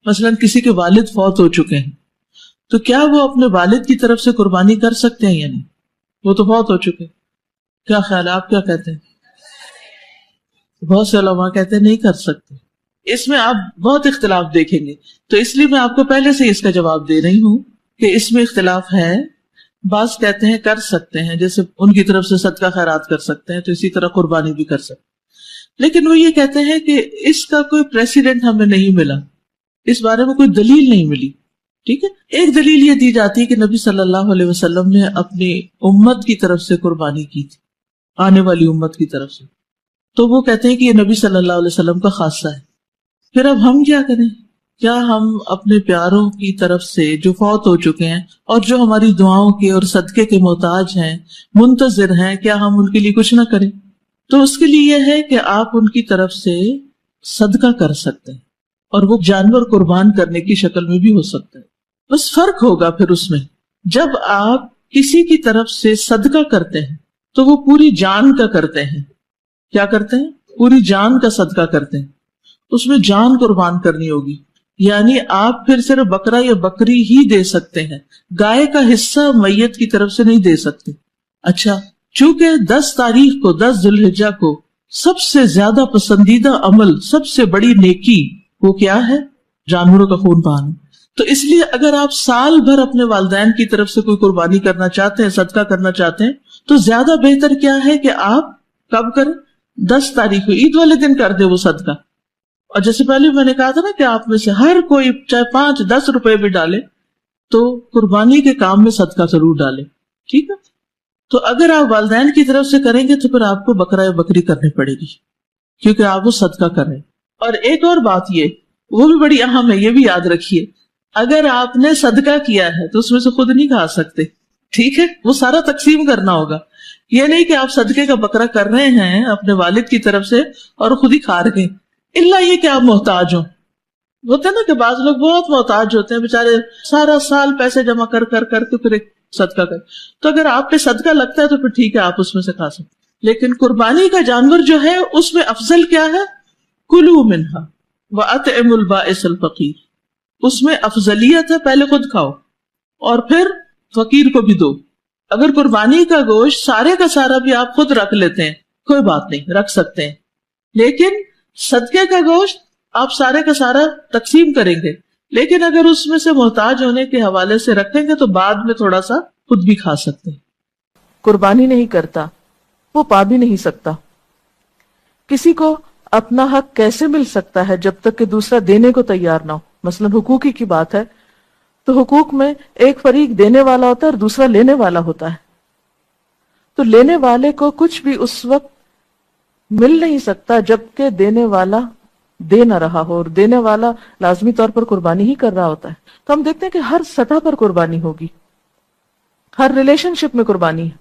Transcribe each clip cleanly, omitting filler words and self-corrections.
مثلاً کسی کے والد فوت ہو چکے ہیں تو کیا وہ اپنے والد کی طرف سے قربانی کر سکتے ہیں یا نہیں؟ وہ تو فوت ہو چکے. کیا خیال ہے، آپ کیا کہتے ہیں؟ بہت سے علماء کہتے ہیں نہیں کر سکتے. اس میں آپ بہت اختلاف دیکھیں گے، تو اس لیے میں آپ کو پہلے سے اس کا جواب دے رہی ہوں کہ اس میں اختلاف ہے. بعض کہتے ہیں کر سکتے ہیں، جیسے ان کی طرف سے صدقہ خیرات کر سکتے ہیں، تو اسی طرح قربانی بھی کر سکتے ہیں. لیکن وہ یہ کہتے ہیں کہ اس کا کوئی پریسیڈنٹ ہمیں نہیں ملا، اس بارے میں کوئی دلیل نہیں ملی. ٹھیک ہے، ایک دلیل یہ دی جاتی ہے کہ نبی صلی اللہ علیہ وسلم نے اپنی امت کی طرف سے قربانی کی تھی، آنے والی امت کی طرف سے، تو وہ کہتے ہیں کہ یہ نبی صلی اللہ علیہ وسلم کا خاصہ ہے. پھر اب ہم کیا کریں؟ کیا ہم اپنے پیاروں کی طرف سے جو فوت ہو چکے ہیں اور جو ہماری دعاؤں کے اور صدقے کے محتاج ہیں، منتظر ہیں، کیا ہم ان کے لیے کچھ نہ کریں؟ تو اس کے لیے یہ ہے کہ آپ ان کی طرف سے صدقہ کر سکتے ہیں، اور وہ جانور قربان کرنے کی شکل میں بھی ہو سکتا ہے. بس فرق ہوگا پھر اس میں، جب آپ کسی کی طرف سے صدقہ کرتے ہیں تو وہ پوری جان کا کرتے ہیں. کیا کرتے ہیں؟ پوری جان کا صدقہ کرتے ہیں، اس میں جان قربان کرنی ہوگی. یعنی آپ پھر صرف بکرا یا بکری ہی دے سکتے ہیں، گائے کا حصہ میت کی طرف سے نہیں دے سکتے. اچھا، چونکہ 10 تاریخ کو، 10 ذی الحجہ کو سب سے زیادہ پسندیدہ عمل، سب سے بڑی نیکی وہ کیا ہے؟ جانوروں کا خون بہانا. تو اس لیے اگر آپ سال بھر اپنے والدین کی طرف سے کوئی قربانی کرنا چاہتے ہیں، صدقہ کرنا چاہتے ہیں، تو زیادہ بہتر کیا ہے کہ آپ کب کریں؟ 10 تاریخ کو، عید والے دن کر دے وہ صدقہ. اور جیسے پہلے میں نے کہا تھا نا کہ آپ میں سے ہر کوئی چاہے 5-10 روپے بھی ڈالے تو قربانی کے کام میں صدقہ ضرور ڈالے. ٹھیک ہے، تو اگر آپ والدین کی طرف سے کریں گے تو پھر آپ کو بکرا یا بکری کرنی پڑے گی، کیونکہ آپ وہ صدقہ کر رہے ہیں. اور ایک اور بات یہ، وہ بھی بڑی اہم ہے، یہ بھی یاد رکھیے، اگر آپ نے صدقہ کیا ہے تو اس میں سے خود نہیں کھا سکتے. ٹھیک ہے، وہ سارا تقسیم کرنا ہوگا. یہ نہیں کہ آپ صدقے کا بکرا کر رہے ہیں اپنے والد کی طرف سے اور خود ہی کھا رہے ہیں، اللہ یہ کہ آپ محتاج ہوں. ہوتا ہے نا کہ بعض لوگ بہت محتاج ہوتے ہیں، بےچارے سارا سال پیسے جمع کر کے پھر ایک صدقہ کر. تو اگر آپ پہ صدقہ لگتا ہے تو پھر ٹھیک ہے، آپ اس میں سے کھا سکتے. لیکن قربانی کا جانور جو ہے اس میں افضل کیا ہے؟ کلوا منہا واطعموا البائس الفقیر. اس میں افضلیت ہے پہلے خود کھاؤ اور پھر فقیر کو بھی دو. اگر قربانی کا گوشت سارے کا سارا بھی آپ خود رکھ لیتے ہیں، کوئی بات نہیں، رکھ سکتے ہیں. لیکن صدقے کا گوشت آپ سارے کا سارا تقسیم کریں گے، لیکن اگر اس میں سے محتاج ہونے کے حوالے سے رکھیں گے تو بعد میں تھوڑا سا خود بھی کھا سکتے ہیں. قربانی نہیں کرتا وہ پا بھی نہیں سکتا. کسی کو اپنا حق کیسے مل سکتا ہے جب تک کہ دوسرا دینے کو تیار نہ ہو؟ مثلا حقوقی کی بات ہے تو حقوق میں ایک فریق دینے والا ہوتا ہے اور دوسرا لینے والا ہوتا ہے. تو لینے والے کو کچھ بھی اس وقت مل نہیں سکتا جب کہ دینے والا دے نہ رہا ہو، اور دینے والا لازمی طور پر قربانی ہی کر رہا ہوتا ہے. تو ہم دیکھتے ہیں کہ ہر سطح پر قربانی ہوگی، ہر ریلیشن شپ میں قربانی ہے.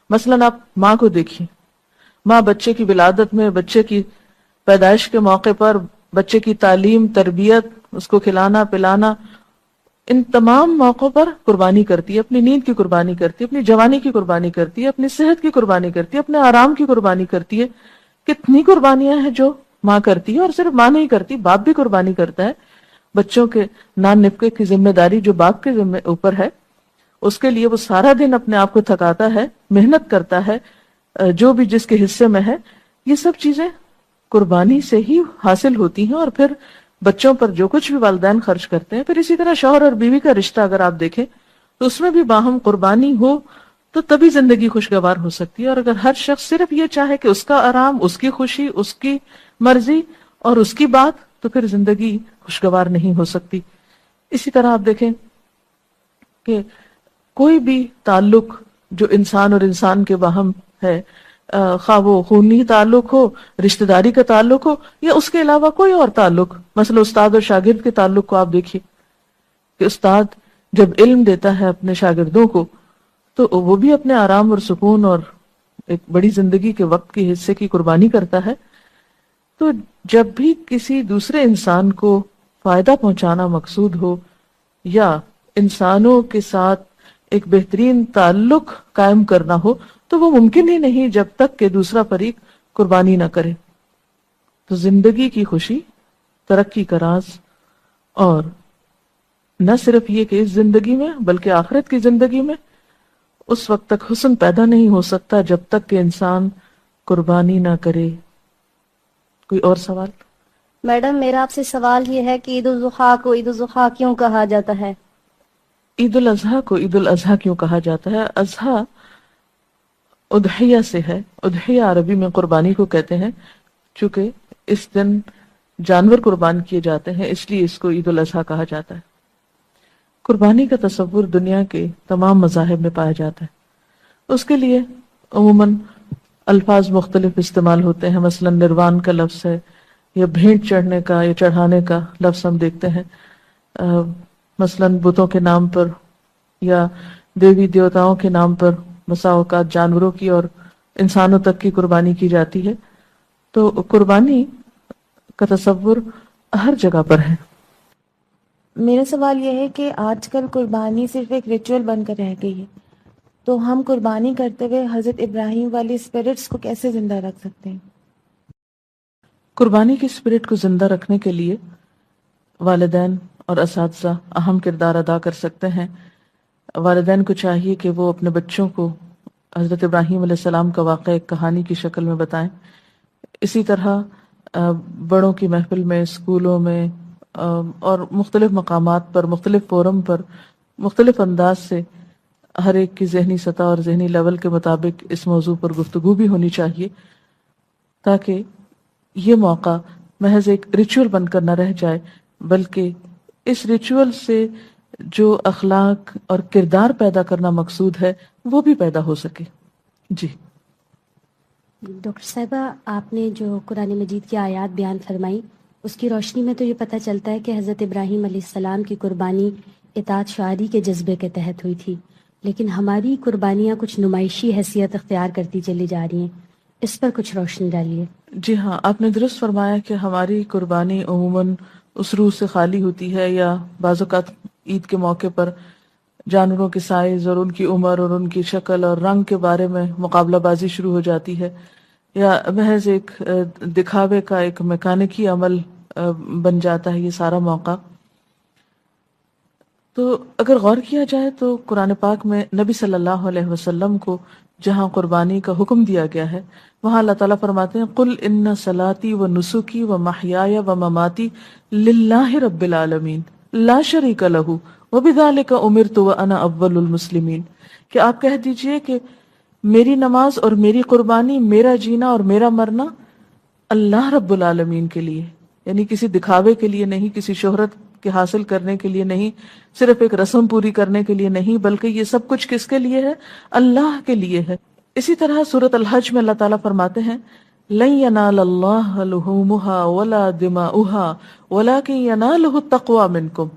مثلا آپ ماں کو دیکھیے، ماں بچے کی ولادت میں، بچے کی پیدائش کے موقع پر، بچے کی تعلیم، تربیت، اس کو کھلانا پلانا، ان تمام موقعوں پر قربانی کرتی ہے. اپنی نیند کی قربانی کرتی ہے، اپنی جوانی کی قربانی کرتی ہے، اپنی صحت کی قربانی کرتی ہے، اپنے آرام کی قربانی کرتی ہے. کتنی قربانیاں ہیں جو ماں کرتی ہے. اور صرف ماں نہیں کرتی، باپ بھی قربانی کرتا ہے. بچوں کے نان نپکے کی ذمہ داری جو باپ کے اوپر ہے، اس کے لیے وہ سارا دن اپنے آپ کو تھکاتا ہے، محنت کرتا ہے، جو بھی جس کے حصے میں ہے. یہ سب چیزیں قربانی سے ہی حاصل ہوتی ہیں. اور پھر بچوں پر جو کچھ بھی والدین خرچ کرتے ہیں، پھر اسی طرح شوہر اور بیوی کا رشتہ اگر آپ دیکھیں تو اس میں بھی باہم قربانی ہو تو تبھی زندگی خوشگوار ہو سکتی ہے. اور اگر ہر شخص صرف یہ چاہے کہ اس کا آرام، اس کی خوشی، اس کی مرضی اور اس کی بات، تو پھر زندگی خوشگوار نہیں ہو سکتی. اسی طرح آپ دیکھیں کہ کوئی بھی تعلق جو انسان اور انسان کے باہم ہے، خواہ وہ خونی تعلق ہو، رشتہ داری کا تعلق ہو، یا اس کے علاوہ کوئی اور تعلق، مثلا استاد اور شاگرد کے تعلق کو آپ دیکھیے کہ استاد جب علم دیتا ہے اپنے شاگردوں کو تو وہ بھی اپنے آرام اور سکون اور ایک بڑی زندگی کے وقت کے حصے کی قربانی کرتا ہے. تو جب بھی کسی دوسرے انسان کو فائدہ پہنچانا مقصود ہو یا انسانوں کے ساتھ ایک بہترین تعلق قائم کرنا ہو تو وہ ممکن ہی نہیں جب تک کہ دوسرا فریق قربانی نہ کرے. تو زندگی کی خوشی، ترقی کا راز اور نہ صرف یہ کہ اس زندگی میں بلکہ آخرت کی زندگی میں اس وقت تک حسن پیدا نہیں ہو سکتا جب تک کہ انسان قربانی نہ کرے۔ کوئی اور سوال؟ میڈم میرا آپ سے سوال یہ ہے کہ عید الاضحیٰ کو عید الاضحیٰ کیوں کہا جاتا ہے؟ عید الاضحیٰ کو عید الاضحیٰ کیوں کہا جاتا ہے؟ اضحیٰ اضحیہ سے ہے، اضحیہ عربی میں قربانی کو کہتے ہیں، چونکہ اس دن جانور قربان کیے جاتے ہیں اس لیے اس کو عید الاضحیٰ کہا جاتا ہے۔ قربانی کا تصور دنیا کے تمام مذاہب میں پایا جاتا ہے، اس کے لیے عموماً الفاظ مختلف استعمال ہوتے ہیں، مثلا نروان کا لفظ ہے، یا بھینٹ چڑھنے کا یا چڑھانے کا لفظ ہم دیکھتے ہیں، مثلا بتوں کے نام پر یا دیوی دیوتاؤں کے نام پر بسا اوقات جانوروں کی اور انسانوں تک کی قربانی کی جاتی ہے۔ تو قربانی کا تصور ہر جگہ پر ہے۔ میرا سوال یہ ہے کہ آج کل قربانی صرف ایک ریچول بن کر رہ گئی ہے، تو ہم قربانی کرتے ہوئے حضرت ابراہیم والی اسپرٹس کو کیسے زندہ رکھ سکتے ہیں؟ قربانی کی اسپرٹ کو زندہ رکھنے کے لیے والدین اور اساتذہ اہم کردار ادا کر سکتے ہیں۔ والدین کو چاہیے کہ وہ اپنے بچوں کو حضرت ابراہیم علیہ السلام کا واقعہ ایک کہانی کی شکل میں بتائیں۔ اسی طرح بڑوں کی محفل میں، اسکولوں میں اور مختلف مقامات پر، مختلف فورم پر مختلف انداز سے ہر ایک کی ذہنی سطح اور ذہنی لیول کے مطابق اس موضوع پر گفتگو بھی ہونی چاہیے، تاکہ یہ موقع محض ایک ریچول بن کر نہ رہ جائے، بلکہ اس ریچول سے جو اخلاق اور کردار پیدا کرنا مقصود ہے وہ بھی پیدا ہو سکے۔ جی ڈاکٹر صاحبہ، آپ نے جو قرآن مجید کی آیات بیان فرمائی اس کی روشنی میں تو یہ پتہ چلتا ہے کہ حضرت ابراہیم علیہ السلام کی قربانی اطاعت شعاری کے جذبے کے تحت ہوئی تھی، لیکن ہماری قربانیاں کچھ نمائشی حیثیت اختیار کرتی چلی جا رہی ہیں، اس پر کچھ روشنی ڈالیے۔ جی ہاں، آپ نے درست فرمایا کہ ہماری قربانی عموماً اس روح سے خالی ہوتی ہے، یا بعض اوقات عید کے موقع پر جانوروں کے سائز اور ان کی عمر اور ان کی شکل اور رنگ کے بارے میں مقابلہ بازی شروع ہو جاتی ہے، یا محض ایک دکھاوے کا ایک میکانکی عمل بن جاتا ہے یہ سارا موقع۔ تو اگر غور کیا جائے تو قرآن پاک میں نبی صلی اللہ علیہ وسلم کو جہاں قربانی کا حکم دیا گیا ہے وہاں اللہ تعالیٰ فرماتے ہیں قل ان صلاتی و نسکی و محیای و مماتی للہ رب العالمین لا شریک لہ وبذالک امرت وانا اول المسلمین، کہ آپ کہہ دیجئے کہ میری نماز اور میری قربانی، میرا جینا اور میرا مرنا اللہ رب العالمین کے لیے، یعنی کسی دکھاوے کے لیے نہیں، کسی شہرت کے حاصل کرنے کے لیے نہیں، صرف ایک رسم پوری کرنے کے لیے نہیں، بلکہ یہ سب کچھ کس کے لیے ہے؟ اللہ کے لیے ہے۔ اسی طرح سورۃ الحج میں اللہ تعالیٰ فرماتے ہیں لن ینال اللہ لحومها ولا دماؤها ولکن ینالہ التقوی منکم،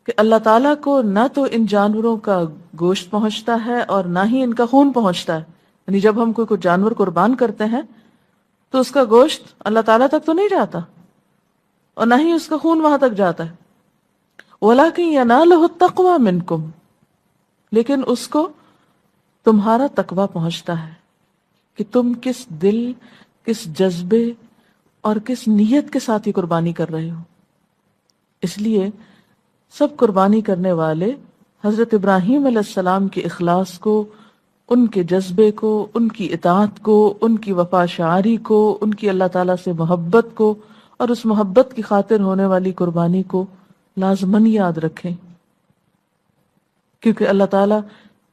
کہ اللہ تعالیٰ کو نہ تو ان جانوروں کا گوشت پہنچتا ہے اور نہ ہی ان کا خون پہنچتا ہے، یعنی جب ہم کوئی جانور قربان کرتے ہیں تو اس کا گوشت اللہ تعالیٰ تک تو نہیں جاتا اور نہ ہی اس کا خون وہاں تک جاتا ہے، وَلَكِنْ يَنَالُهُ التَّقْوَى مِنْكُمْ، لیکن اس کو تمہارا تقوی پہنچتا ہے کہ تم کس دل، کس جذبے اور کس نیت کے ساتھ یہ قربانی کر رہے ہو۔ اس لیے سب قربانی کرنے والے حضرت ابراہیم علیہ السلام کے اخلاص کو، ان کے جذبے کو، ان کی اطاعت کو، ان کی وفا شعاری کو، ان کی اللہ تعالیٰ سے محبت کو اور اس محبت کی خاطر ہونے والی قربانی کو لازماً یاد رکھیں، کیونکہ اللہ تعالیٰ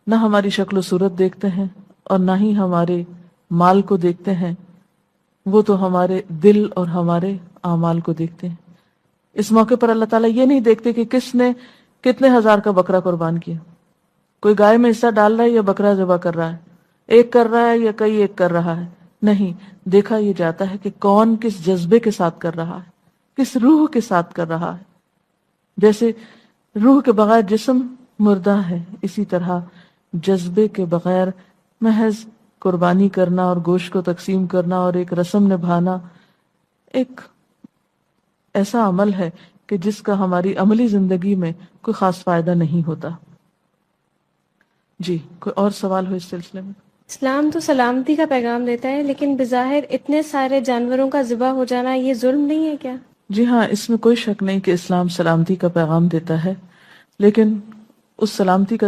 نہ ہماری شکل و صورت دیکھتے ہیں اور نہ ہی ہمارے مال کو دیکھتے ہیں، وہ تو ہمارے دل اور ہمارے اعمال کو دیکھتے ہیں۔ اس موقع پر اللہ تعالیٰ یہ نہیں دیکھتے کہ کس نے کتنے ہزار کا بکرا قربان کیا، کوئی گائے میں حصہ ڈال رہا ہے یا بکرا ذبح کر رہا ہے، ایک کر رہا ہے یا کئی ایک کر رہا ہے، نہیں، دیکھا یہ جاتا ہے کہ کون کس جذبے کے ساتھ کر رہا ہے، کس روح کے ساتھ کر رہا ہے۔ جیسے روح کے بغیر جسم مردہ ہے، اسی طرح جذبے کے بغیر محض قربانی کرنا اور گوشت کو تقسیم کرنا اور ایک رسم نبھانا ایک ایسا عمل ہے کہ جس کا ہماری عملی زندگی میں کوئی خاص فائدہ نہیں ہوتا۔ جی، کوئی اور سوال ہو اس سلسلے میں؟ اسلام تو سلامتی کا پیغام دیتا ہے، لیکن بظاہر اتنے سارے جانوروں کا ذبح ہو جانا یہ ظلم نہیں ہے کیا؟ جی ہاں، اس میں کوئی شک نہیں کہ اسلام سلامتی کا پیغام دیتا ہے، لیکن اس سلامتی کا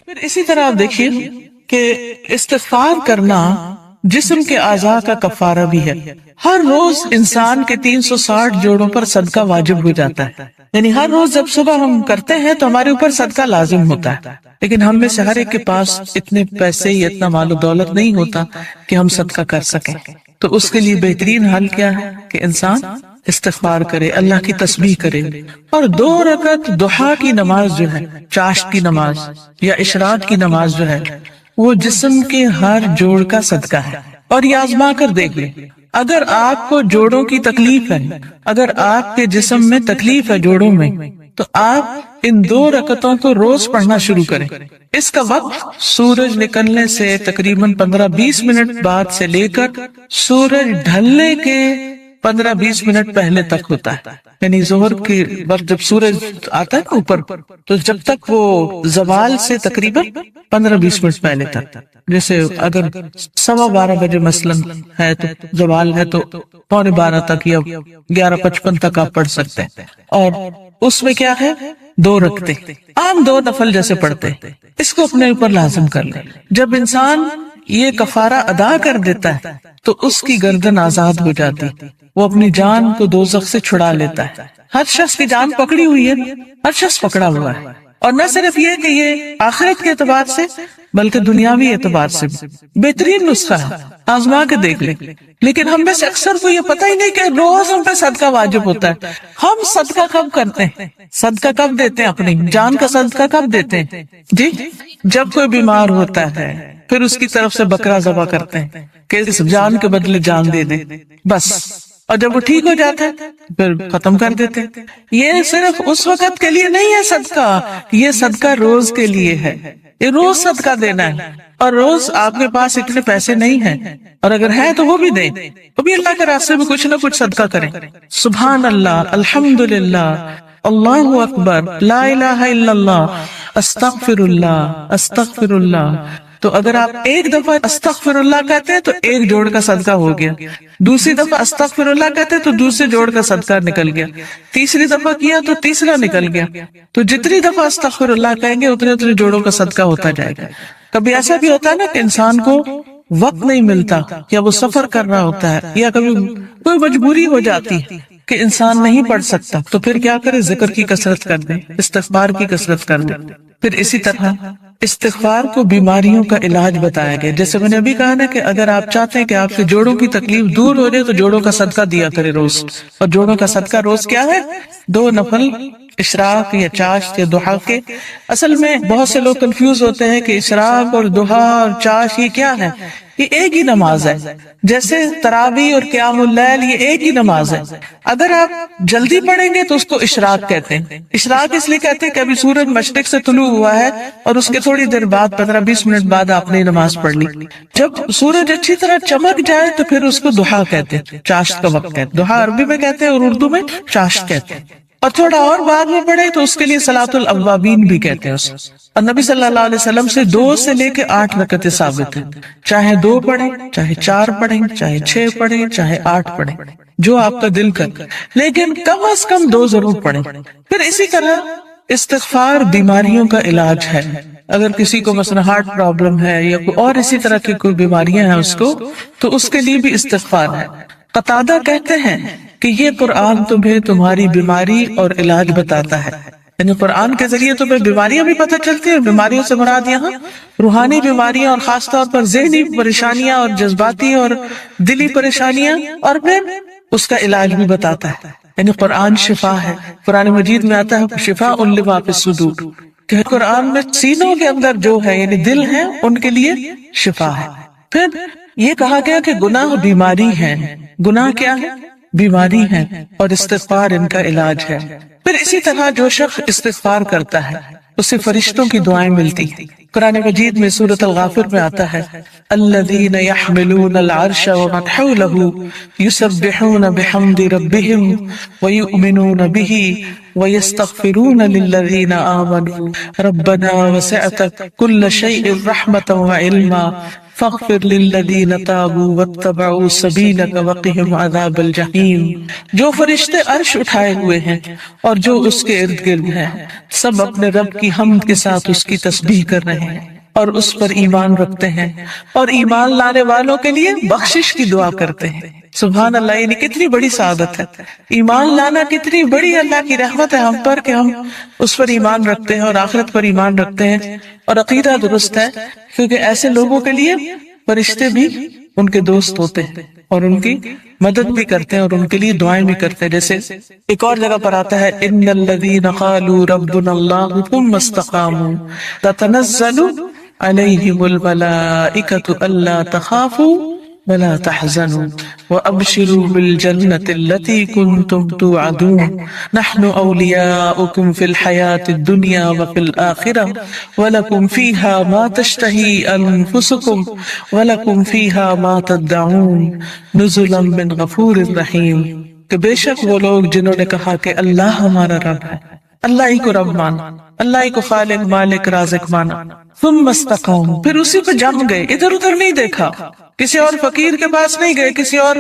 پھر اسی طرح آپ دیکھیے کہ استغفار کرنا جسم کے اعضاء کا کفارہ بھی ہے. ہر روز انسان کے 360 جوڑوں پر صدقہ واجب ہو جاتا ہے. یعنی ہر روز جب صبح ہم کرتے ہیں تو ہمارے اوپر صدقہ لازم ہوتا ہے، لیکن ہم میں سے ہر ایک کے پاس اتنے پیسے یا اتنا مال و دولت نہیں ہوتا کہ ہم صدقہ کر سکیں. تو اس کے لیے بہترین حل کیا ہے کہ انسان استغفار کرے، اللہ کی تسبیح کرے، اور 2 رکعت ضحیٰ کی نماز جو ہے، چاشت کی نماز یا اشراق کی نماز جو ہے، وہ جسم کے ہر جوڑ کا صدقہ ہے. اور یہ آزما کر دیکھ لیں، اگر آپ کو جوڑوں کی تکلیف ہے، اگر آپ کے جسم میں تکلیف ہے جوڑوں میں، تو آپ ان 2 رکعتوں کو روز پڑھنا شروع کریں. اس کا وقت سورج نکلنے سے تقریباً 15-20 منٹ بعد سے لے کر سورج ڈھلنے کے 15-20 منٹ پہلے تک ہوتا ہے. یعنی ظہر کے وقت جب سورج آتا ہے نا اوپر، تو جب تک وہ زوال سے تقریباً 15-20 منٹ پہلے تک. جیسے اگر 12:15 بجے مثلاً ہے تو زوال ہے تو 11:15 تک یا 11:55 تک آپ پڑھ سکتے ہیں. اور اس میں کیا ہے، 2 رکعتیں عام 2 نفل جیسے پڑھتے ہیں. اس کو اپنے اوپر لازم کر لیں. جب انسان یہ کفارہ ادا کر دیتا ہے تو اس کی گردن آزاد ہو جاتی، وہ اپنی جان کو دوزخ سے چھڑا لیتا ہے. ہر شخص کی جان پکڑی ہوئی ہے، ہر شخص پکڑا ہوا ہے. اور نہ صرف یہ کہ یہ آخرت کے اعتبار سے بلکہ دنیاوی اعتبار سے بہترین نسخہ ہے، آزما کے دیکھ لیں. لیکن ہم میں سے اکثر کو یہ پتہ ہی نہیں کہ روز ہم پہ صدقہ واجب ہوتا ہے. ہم صدقہ کب کرتے ہیں، صدقہ کب دیتے ہیں، اپنی جان کا صدقہ کب دیتے ہیں؟ جی، جب کوئی بیمار ہوتا ہے پھر اس کی طرف سے بکرا ذبح کرتے ہیں کہ اس جان کے بدلے جان دے دیں، بس. اور جب وہ ٹھیک ہو جاتا ہے پھر ختم کر دیتے. یہ صرف اس وقت کے لیے نہیں ہے صدقہ، یہ صدقہ روز کے لیے ہے. یہ روز صدقہ دینا ہے. اور روز آپ کے پاس اتنے پیسے نہیں ہیں، اور اگر ہے تو وہ بھی دیں، وہ بھی اللہ کے راستے میں کچھ نہ کچھ صدقہ کریں. سبحان اللہ، الحمدللہ، اللہ اکبر، لا الہ الا اللہ، استغفر اللہ، استغفر اللہ. تو اگر آپ ایک دفعہ استغفر اللہ کہتے ہیں تو 1 جوڑ کا صدقہ ہو گیا، دوسری دفعہ استغفر اللہ کہتے ہیں تو دوسرے جوڑ کا صدقہ نکل گیا، تیسری دفعہ کیا تو تیسرا نکل گیا. تو جتنی دفعہ استغفر اللہ کہیں گے اتنے جوڑوں کا صدقہ ہوتا جائے گا. کبھی ایسا بھی ہوتا ہے نا کہ انسان کو وقت نہیں ملتا، یا وہ سفر کر رہا ہوتا ہے، یا کبھی کوئی مجبوری ہو جاتی ہے کہ انسان نہیں پڑھ سکتا، تو پھر کیا کرے، ذکر کی کثرت کر دے، استغفار کی کثرت کر دے. پھر اسی طرح استغفار کو بیماریوں کا علاج بتایا گیا. جیسے میں نے ابھی کہا نا کہ اگر آپ چاہتے ہیں کہ آپ کے جوڑوں کی تکلیف دور ہو جائے تو جوڑوں کا صدقہ دیا کرے روز. اور جوڑوں کا صدقہ روز کیا ہے، 2 نفل اشراق یا چاشت یا ضحیٰ کے. اصل میں بہت سے لوگ کنفیوز ہوتے ہیں کہ اشراق اور ضحیٰ اور چاشت یہ کیا ہے. یہ ایک ہی نماز ہے، جیسے تراویح اور قیام اللیل یہ ایک ہی نماز ہے. اگر آپ جلدی پڑھیں گے تو اس کو اشراق کہتے ہیں. اشراق اس لیے کہتے ہیں کہ ابھی سورج مشرق سے طلوع ہوا ہے اور اس کے تھوڑی دیر بعد 15-20 منٹ بعد آپ نے نماز پڑھ لی. جب سورج اچھی طرح چمک جائے تو پھر اس کو ضحیٰ کہتے ہیں، چاشت کا وقت کہتے ہیں. ضحیٰ عربی میں کہتے ہیں اور اردو میں چاشت کہتے ہیں. اور تھوڑا اور بعد میں پڑھے تو اس کے لیے صلاۃ الاوابین بھی کہتے ہیں اس. اور نبی صلی اللہ علیہ وسلم سے 2 سے لے کے 8 رکعتیں ثابت ہیں. چاہے 2 پڑھیں، چاہے 4 پڑھیں، چاہے 6 پڑھیں، چاہے 8 پڑھیں، جو آپ کا دل کر، لیکن کم از کم 2 ضرور پڑھیں. پھر اسی طرح استغفار بیماریوں کا علاج ہے. اگر کسی کو مثلا ہارٹ پرابلم ہے یا کوئی اور اسی طرح کی کوئی بیماریاں ہیں اس کو، تو اس کے لیے بھی استغفار ہے. قتادہ کہتے ہیں کہ یہ قرآن تمہیں تمہاری بیماری اور علاج بتاتا ہے. یعنی قرآن کے ذریعے تمہیں بیماریاں بھی پتہ چلتی ہیں. بیماریوں سے مراد یہاں روحانی بیماریاں اور خاص طور پر ذہنی پریشانیاں اور جذباتی اور دلی پریشانیاں، اور پھر اس کا علاج بھی بتاتا ہے. یعنی قرآن شفا ہے. قرآن مجید میں آتا ہے شفاء لما فی الصدور، کہ قرآن میں سینوں کے اندر جو ہے یعنی دل ہے ان کے لیے شفا ہے. پھر یہ کہا گیا کہ گناہ بیماری ہے. گناہ کیا ہے؟ بیماری ہے، اور استغفار ان کا علاج ہے. پھر اسی طرح جو شخص استغفار کرتا ہے اسے فرشتوں کی دعائیں ملتی ہیں. قرآن مجید میں سورۃ الغافر میں آتا ہے الذین یحملون العرش ومن حولہ یسبحون بحمد ربہم ویؤمنون بہ ویستغفرون للذین آمنوا ربنا وسعت کل شیء رحمۃ وعلما فاغفر للذین تابوا واتبعوا سبیلک وقہم عذاب الجحیم۔ جو فرشتے عرش اٹھائے ہوئے ہیں اور جو اس کے ارد گرد ہیں سب اپنے رب کی حمد کے ساتھ اس کی تسبیح کر رہے ہیں اور اس پر ایمان رکھتے ہیں اور ایمان لانے والوں کے لیے بخشش کی دعا کرتے ہیں۔ سبحان اللہ، یعنی کتنی بڑی سعادت ہے، ایمان لانا کتنی بڑی اللہ کی رحمت ہے ہم پر کہ ہم اس پر ایمان رکھتے ہیں اور آخرت پر ایمان رکھتے ہیں اور عقیدہ درست ہے، کیونکہ ایسے لوگوں کے لیے فرشتے بھی ان کے دوست ہوتے ہیں اور ان کی مدد بھی کرتے ہیں اور ان کے لیے دعائیں بھی کرتے ہیں۔ جیسے ایک اور جگہ پر آتا ہے ان الذین قالوا ربنا اللہ ثم استقاموا تتنزل علیہم الملائکۃ الا تخافوا ولا تحزنوا وابشروا بالجنة التي كنتم توعدون نحن اولياؤكم في الحياة الدنيا وفي الآخرة ولكم فيها ما تشتهي انفسكم ولكم فيها ما تدعون نزلا من غفور رحیم۔ کہ بے شک وہ لوگ جنہوں نے کہا کہ اللہ ہمارا رب ہے، اللہ ہی کو رب مانا، اللہ ہی کو خالق مالک رازق مانا، ثم استقاموا، پھر اسی پہ جم گئے، ادھر ادھر نہیں دیکھا، کسی اور فقیر کے پاس نہیں گئے، کسی اور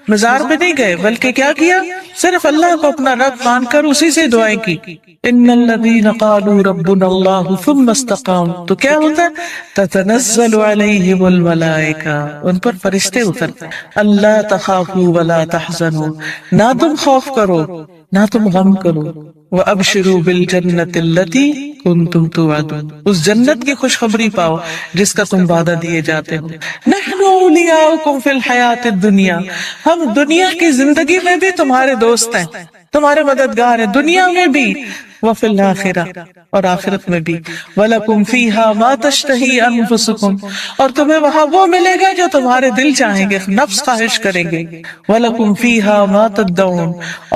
مزار پہ نہیں گئے، بلکہ کیا کیا؟ صرف اللہ کو اپنا رب مان کر اسی سے دعائیں کی۔ ان الذین قالوا ربنا اللہ ثم استقاموا، تو کیا ہوتا ہے؟ تتنزل علیہم الملائکہ، ان پر فرشتے اترتے، اللہ تخافوا ولا تحزنوا، نہ تم خوف کرو نہ تم غم کرو، وَأَبْشِرُوا بِالْجَنَّةِ الَّتِي كُنْتُمْ تُوعَدُونَ، اس جنت کی خوشخبری پاؤ جس کا تم وعدہ دیے جاتے ہو۔ نَحْنُ أَوْلِيَاؤُكُمْ فِي الْحَيَاةِ الدُّنْيَا، ہم دنیا کی زندگی میں بھی تمہارے دوست ہیں، تمہارے مددگار ہیں، دنیا میں بھی، وَفِي الْآخِرَةِ، اور آخرت میں بھی، وَلَكُمْ فِيهَا مَا تَشْتَهِي أَنفُسُكُمْ، اور تمہیں وہاں وہ ملے گا جو تمہارے دل چاہیں گے، نفس خواہش کریں گے، وَلَكُمْ فِيهَا مَا تَدَّعُونَ،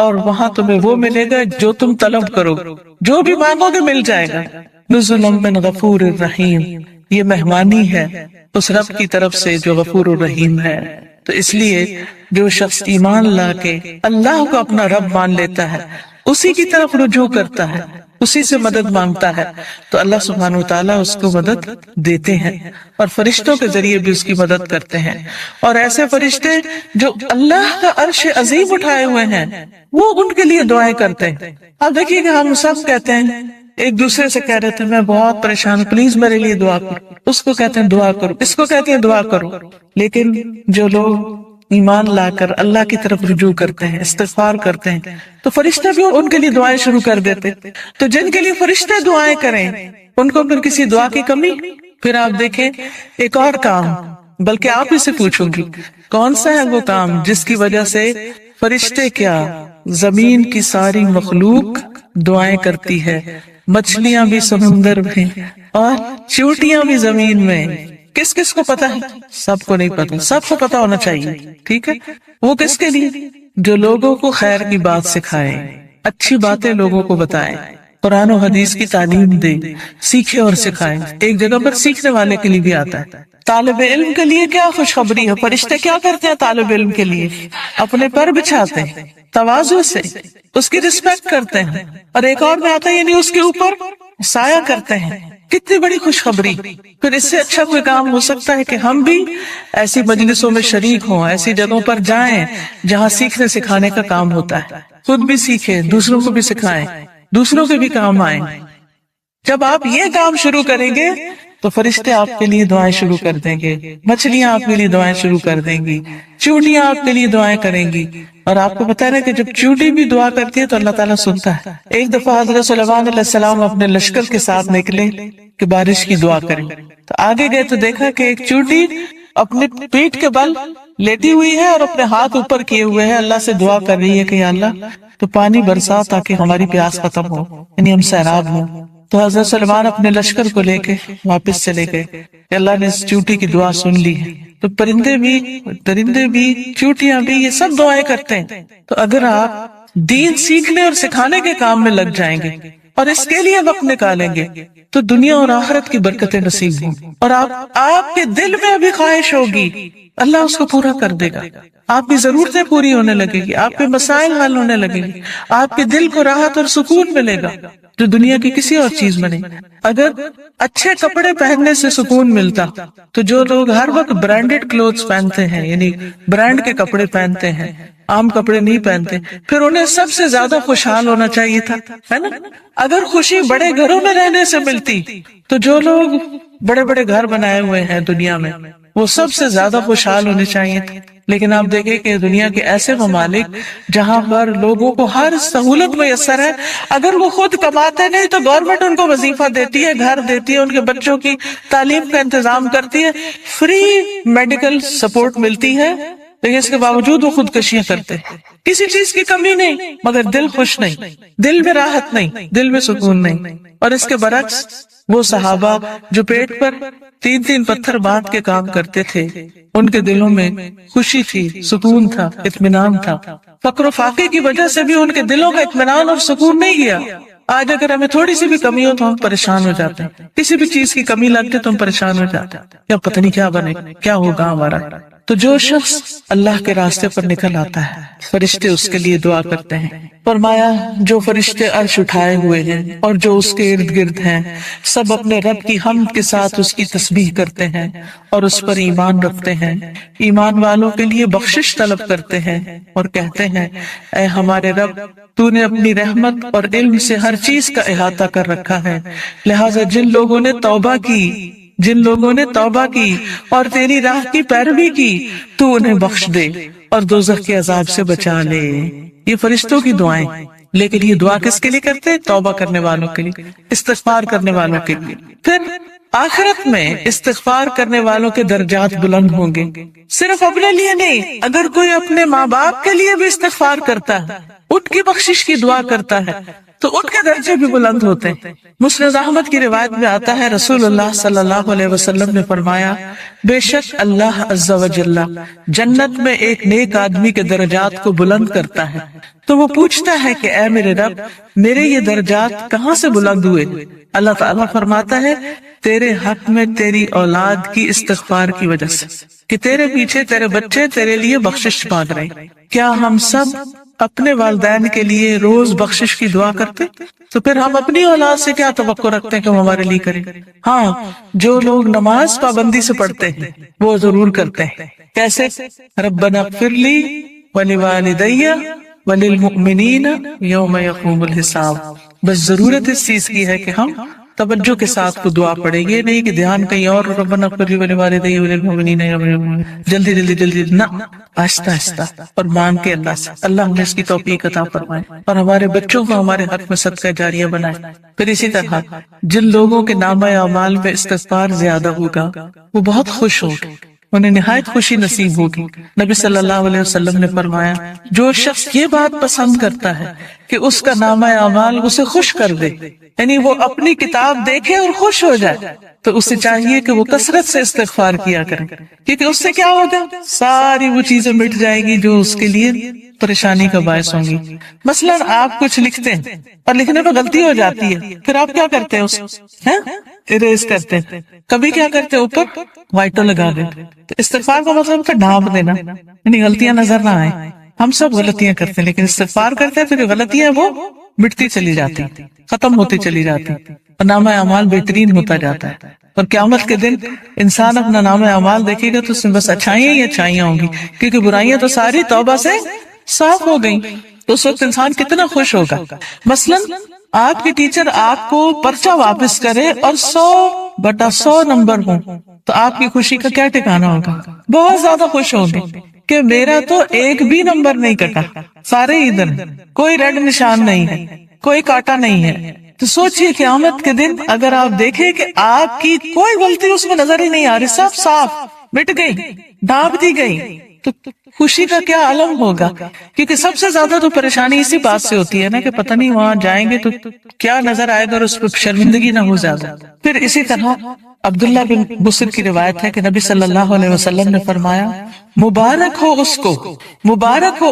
اور وہاں تمہیں وہ ملے گا جو تم طلب کرو، جو بھی مانگو گے مل جائے گا۔ نُزُلًا مِّن غَفُورٍ رَحِيمٍ، یہ مہمانی ہے اس رب کی طرف سے جو غفور الرحیم ہے۔ تو اس لیے جو شخص ایمان لا کے اللہ کو اپنا رب مان لیتا ہے، اسی کی طرف رجوع کرتا ہے، اسی سے مدد مانگتا ہے، تو اللہ سبحانہ وتعالیٰ اس کو مدد دیتے ہیں اور فرشتوں کے ذریعے بھی اس کی مدد کرتے ہیں۔ اور ایسے فرشتے جو اللہ کا عرش عظیم اٹھائے ہوئے ہیں وہ ان کے لیے دعائیں کرتے ہیں۔ اب دیکھیے کہ ہم سب کہتے ہیں، ایک دوسرے سے کہہ رہے تھے میں بہت پریشان ہوں، پلیز میرے لیے دعا کرو، اس کو کہتے ہیں دعا کرو، اس کو کہتے ہیں دعا کرو۔ لیکن جو لوگ ایمان لا کر اللہ کی طرف رجوع کرتے ہیں، استغفار کرتے ہیں، تو فرشتے بھی ان کے لیے دعائیں شروع کر دیتے۔ تو جن کے لیے فرشتے دعائیں کریں ان کو پھر کسی دعا کی کمی؟ پھر آپ دیکھیں ایک اور کام، بلکہ آپ ہی سے پوچھوں گی کون سا ہے وہ کام جس کی وجہ سے فرشتے کیا زمین کی ساری مخلوق دعائیں کرتی ہے، مچھلیاں بھی سمندر میں اور چیونٹیاں بھی زمین میں۔ کس کس کو پتا ہے؟ سب کو نہیں پتا، سب کو پتا ہونا چاہیے، ٹھیک ہے؟ وہ کس کے لیے؟ جو لوگوں کو خیر کی بات سکھائے، اچھی باتیں لوگوں کو بتائے، قرآن و حدیث کی تعلیم دے، سیکھے اور سکھائے۔ ایک جگہ پر سیکھنے والے کے لیے بھی آتا ہے۔ طالب علم کے لیے کیا خوشخبری ہے؟ فرشتے کیا کرتے ہیں طالب علم کے لیے؟ اپنے پر بچھاتے ہیں، تواضع سے اس کی رسپیکٹ کرتے ہیں، اور ایک اور میں آتا ہے یعنی اس کے اوپر سایہ کرتے ہیں۔ کتنی بڑی خوشخبری! پھر اس سے اچھا کوئی کام ہو سکتا ہے کہ ہم بھی ایسی مجلسوں میں شریک ہوں، ایسی جگہوں پر جائیں جہاں سیکھنے سکھانے کا کام ہوتا ہے، خود بھی سیکھیں، دوسروں کو بھی سکھائیں، دوسروں کے بھی کام آئیں۔ جب آپ یہ کام شروع کریں گے تو فرشتے آپ کے لیے دعائیں شروع کر دیں گے، مچھلیاں آپ کے لیے دعائیں شروع کر دیں گی، چیونٹیاں آپ کے لیے دعائیں کریں گی۔ اور آپ کو پتہ ہے کہ جب چیونٹی بھی دعا کرتی ہے تو اللہ تعالیٰ سنتا ہے۔ ایک دفعہ حضرت سلیمان علیہ السلام اپنے لشکر کے ساتھ نکلے کہ بارش کی دعا کریں، تو آگے گئے تو دیکھا کہ ایک چیونٹی اپنے پیٹ کے بل لیٹی ہوئی ہے اور اپنے ہاتھ اوپر کیے ہوئے ہے، اللہ سے دعا کر رہی ہے کہ یا اللہ تو پانی برسا تاکہ ہماری پیاس ختم ہو، یعنی ہم سیراب ہوں۔ تو حضرت سلمان اپنے لشکر کو لے کے واپس چلے گئے کہ اللہ نے اس چیونٹی کی دعا سن لی ہے۔ تو پرندے بھی، درندے بھی، چیونٹیاں بھی، یہ سب دعائیں کرتے ہیں۔ تو اگر آپ دین سیکھنے اور سکھانے کے کام میں لگ جائیں گے اور اس کے لیے وقت نکالیں گے تو دنیا اور آخرت کی برکتیں نصیب ہوں، اور آپ کے دل میں ابھی خواہش ہوگی اللہ اس کو پورا کر دے گا، آپ کی ضرورتیں پوری ہونے لگے گی، آپ کے مسائل حل ہونے لگے گی، آپ کے دل کو راحت اور سکون ملے گا جو دنیا کی کسی اور چیز میں نہیں۔ اگر اچھے کپڑے پہننے سے سکون ملتا تو جو لوگ ہر وقت برانڈڈ کلوتھس پہنتے ہیں، یعنی برانڈ کے کپڑے پہنتے ہیں، عام کپڑے نہیں پہنتے، پھر انہیں سب سے زیادہ خوشحال ہونا چاہیے تھا، ہے نا؟ اگر خوشی بڑے گھروں میں رہنے سے ملتی تو جو لوگ بڑے بڑے گھر بنائے ہوئے ہیں دنیا میں وہ سب سے زیادہ خوشحال ہونے چاہیے تھے۔ لیکن آپ دیکھیں کہ دنیا کے ایسے ممالک جہاں پر لوگوں کو ہر سہولت میسر ہے، اگر وہ خود کماتے نہیں تو گورنمنٹ ان کو وظیفہ دیتی ہے، گھر دیتی ہے، ان کے بچوں کی تعلیم کا انتظام کرتی ہے، فری میڈیکل سپورٹ ملتی ہے، لیکن اس کے باوجود وہ خودکشیاں کرتے ہیں۔ کسی چیز کی کمی نہیں مگر دل خوش نہیں، دل میں راحت نہیں، دل میں سکون نہیں۔ اور اس کے برعکس وہ صحابہ جو پیٹ پر 3 پتھر باندھ کے کام کرتے تھے، ان کے دلوں میں خوشی تھی، سکون تھا، اطمینان تھا۔ فقر و فاقے کی وجہ سے بھی ان کے دلوں کا اطمینان اور سکون نہیں گیا۔ آج اگر ہمیں تھوڑی سی بھی کمی ہو تو ہم پریشان ہو جاتے ہیں، کسی بھی چیز کی کمی لگتی تو ہم پریشان ہو جاتے ہیں، یا پتہ نہیں کیا بنے، کیا ہوگا ہمارا۔ تو جو شخص اللہ کے راستے پر نکل آتا ہے فرشتے اس کے لیے دعا کرتے ہیں۔ فرمایا جو فرشتے عرش اٹھائے ہوئے ہیں اور جو اس کے ارد گرد ہیں سب اپنے رب کی حمد کے ساتھ اس کی تسبیح کرتے ہیں اور اس پر ایمان رکھتے ہیں، ایمان والوں کے لیے بخشش طلب کرتے ہیں اور کہتے ہیں اے ہمارے رب، تو نے اپنی رحمت اور علم سے ہر چیز کا احاطہ کر رکھا ہے، لہٰذا جن لوگوں نے توبہ کی اور تیری راہ کی پیروی کی تو انہیں بخش دے اور دوزخ کے عذاب سے بچا لے۔ یہ فرشتوں کی دعائیں، لیکن یہ دعا کس کے لیے کرتے ہیں؟ توبہ کرنے والوں کے لیے، استغفار کرنے والوں کے لیے۔ پھر آخرت میں استغفار کرنے والوں کے درجات بلند ہوں گے، صرف اپنے لیے نہیں، اگر کوئی اپنے ماں باپ کے لیے بھی استغفار کرتا ہے، ان کی بخشش کی دعا کرتا ہے تو ان کے درجے بھی بلند ہوتے ہیں۔ مسند احمد کی روایت میں آتا ہے رسول اللہ صلی اللہ علیہ وسلم نے فرمایا بے شک اللہ عز و جل جنت میں ایک نیک آدمی کے درجات کو بلند کرتا ہے، تو وہ پوچھتا ہے کہ اے میرے رب، میرے یہ درجات کہاں سے بلند ہوئے؟ اللہ تعالیٰ فرماتا ہے تیرے حق میں تیری اولاد کی استغفار کی وجہ سے، کہ تیرے پیچھے تیرے بچے تیرے لیے بخشش مانگ رہے ہیں۔ کیا ہم سب اپنے والدین کے لیے روز بخشش کی دعا کرتے؟ تو پھر ہم اپنی اولاد سے کیا توقع رکھتے ہیں کہ وہ ہمارے لیے کریں؟ ہاں، جو لوگ نماز پابندی سے پڑھتے ہیں وہ ضرور کرتے ہیں۔ کیسے؟ ربنا اغفر لی ولوالدی وللمؤمنین یوم یقوم الحساب۔ بس ضرورت اس چیز کی ہے کہ ہم توجہ کے ساتھ کو دعا پڑھیں، یہ نہیں کہ دھیان کہیں اور، ربنا اغفر لی ولوالدی وللمؤمنین یوم یقوم الحساب، جلدی نہ، آہستہ آہستہ اور مان کے اللہ سے۔ اللہ ہمیں اس کی توفیق عطا فرمائے اور ہمارے بچوں کو ہمارے حق میں صدقہ جاریہ بنائے۔ پھر اسی طرح جن لوگوں کے نامہ اعمال میں استغفار زیادہ ہوگا وہ بہت خوش ہوگے، انہیں نہایت خوشی نصیب ہوگی۔ نبی صلی اللہ علیہ وسلم نے فرمایا جو شخص یہ بات پسند کرتا ہے کہ اس کا نامہ اعمال اسے خوش کر دے، یعنی وہ اپنی کتاب دیکھے اور خوش ہو جائے، تو اسے چاہیے کہ وہ کثرت سے استغفار کیا کرے، کیونکہ اس سے کیا ہوگا؟ ساری وہ چیزیں مٹ جائیں گی جو اس کے لیے پریشانی کا باعث ہوں گی۔ مثلا آپ کچھ لکھتے ہیں اور لکھنے میں غلطی ہو جاتی ہے، پھر آپ کیا کرتے ہیں؟ اریز کرتے ہیں، کبھی کیا کرتے ہیں؟ اوپر وائٹو لگا دیتے۔ استغفار کا مطلب ہے ڈھانپ دینا، یعنی غلطیاں نظر نہ آئیں۔ ہم سب غلطیاں کرتے ہیں لیکن استغفار کرتے ہیں تو جو غلطیاں وہ مٹتی چلی جاتی، ختم ہوتی چلی جاتی اور نامہ اعمال بہترین ہوتا جاتا ہے۔ اور قیامت کے دن انسان اپنا نامہ اعمال دیکھے گا تو اس میں بس اچھائیاں ہی اچھائیاں ہوں گی، کیونکہ برائیاں تو ساری توبہ سے صاف ہو گئیں، تو اس وقت انسان کتنا خوش ہوگا۔ مثلا آپ کے ٹیچر آپ کو پرچہ واپس کرے اور 100/100 نمبر ہوں تو آپ کی خوشی کا کیا ٹھکانہ ہوگا؟ بہت زیادہ خوش ہوں گے کہ میرا تو ایک بھی نمبر نہیں کٹا، سارے ادھر، کوئی ریڈ نشان نہیں ہے، کوئی کاٹا نہیں ہے۔ تو سوچئے قیامت کے دن اگر آپ دیکھیں کہ آپ کی کوئی غلطی اس میں نظر ہی نہیں آ رہی، سب صاف مٹ گئی، ڈھانپ دی گئی، تو خوشی کا کیا عالم ہوگا؟ کیونکہ سب سے زیادہ تو پریشانی اسی بات سے ہوتی ہے نا کہ پتہ نہیں وہاں جائیں گے تو کیا نظر آئے گا اور اس پہ شرمندگی نہ ہو زیادہ۔ پھر اسی طرح عبداللہ بن بصر کی روایت ہے کہ نبی صلی اللہ علیہ وسلم نے فرمایا مبارک ہو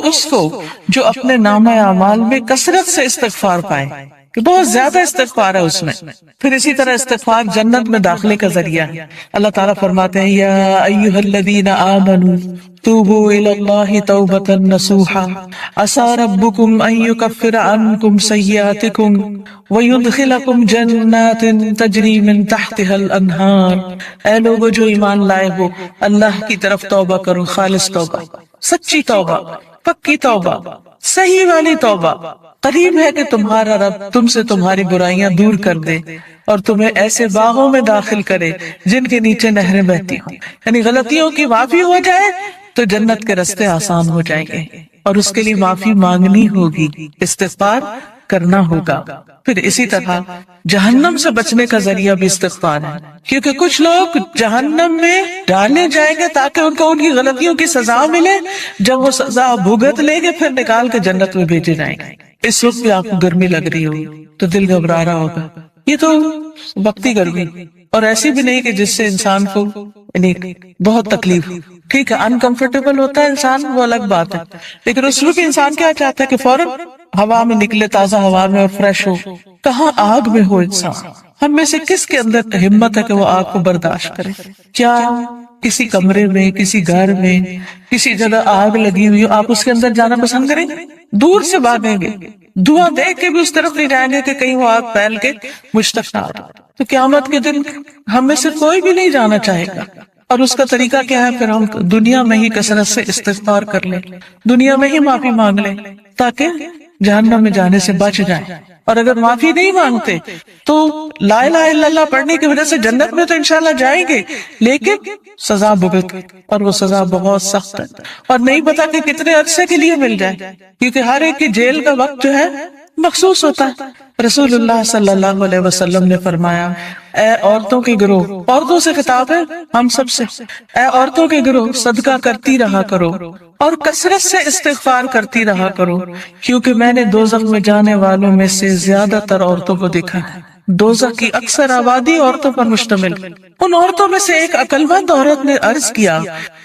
اس کو جو اپنے نامہ اعمال میں کثرت سے استغفار پائے، کہ بہت زیادہ استغفار ہے اس میں. پھر اسی طرح استغفار جنت میں داخلے کا ذریعہ ہے. اللہ تعالیٰ فرماتے ہیں یا ایھا الذین آمنوا توبوا الی اللہ توبۃ نصوحا عسى ربکم ان یکفر عنکم سیئاتکم ویدخلکم جنات تجری من تحتها الانہار. اے لوگو جو ایمان لائے ہو اللہ کی طرف توبہ کرو، خالص توبہ، سچی توبہ، پکی توبہ، صحیح والی توبہ. قریب ہے کہ تمہارا رب تم سے تمہاری برائیاں دور کر دے اور تمہیں ایسے باغوں میں داخل کرے جن کے نیچے نہریں بہتی ہوں. یعنی غلطیوں کی معافی ہو جائے تو جنت کے راستے آسان ہو جائیں گے، اور اس کے لیے معافی مانگنی ہوگی، استغفار کرنا ہوگا. پھر اسی طرح جہنم سے بچنے کا ذریعہ بھی استغفار ہے، کیونکہ کچھ لوگ جہنم میں ڈالے جائیں گے تاکہ ان کو ان کی غلطیوں کی سزا ملے. جب وہ سزا بھگت لیں گے پھر نکال کے جنت میں بھیجے جائیں گے. اس وقت بھی آپ کو گرمی لگ رہی ہوگی تو دل گھبرا رہا ہوگا. یہ تو وقتی گرمی، اور ایسی بھی نہیں کہ جس سے انسان کو بہت تکلیف. ٹھیک ہے انکمفرٹیبل ہوتا ہے انسان، وہ الگ بات ہے، لیکن اس میں بھی انسان کیا چاہتا ہے کہ فوراً ہوا میں نکلے، تازہ ہوا میں، اور فریش ہو. کہاں آگ میں ہو انسان. ہم میں سے کس کے اندر ہمت ہے کہ وہ آگ کو برداشت کرے؟ کیا کسی کمرے میں، کسی گھر میں، کسی جگہ آگ لگی ہوئی ہو، آپ اس کے اندر جانا پسند کریں گے؟ دور سے بھاگیں گے، دھواں دیکھ کے بھی اس طرف نہیں جائیں گے کہ کہیں وہ آگ پھیل کے مجھ تک نہ آ جائے. تو قیامت کے دن ہم میں سے کوئی بھی نہیں جانا چاہے گا. اور اس کا طریقہ کیا ہے؟ پھر ہم دنیا میں ہی کثرت سے استغفار کر لیں، دنیا میں ہی معافی مانگ لیں تاکہ جہنم میں جانے سے بچ جائیں. اور اگر معافی نہیں مانگتے تو لا الہ الا اللہ پڑھنے کی وجہ سے جنت میں تو انشاءاللہ جائیں گے، لیکن سزا بھگت، اور وہ سزا بہت سخت ہے، اور نہیں پتا کہ کتنے عرصے کے لیے مل جائے، کیونکہ ہر ایک کی جیل کا وقت جو ہے مخصوص ہوتا ہے. رسول اللہ صلی اللہ علیہ وسلم نے فرمایا اے عورتوں کے گروہ، عورتوں سے خطاب ہے ہم سب سے، اے عورتوں کے گروہ صدقہ کرتی رہا کرو اور کثرت سے استغفار کرتی رہا کرو، کیونکہ میں نے دوزخ میں جانے والوں میں سے زیادہ تر عورتوں کو دیکھا ہے. دوزخ کی اکثر آبادی عورتوں پر مشتمل. ان عورتوں میں سے ایک عقل مند عورت نے عرض کیا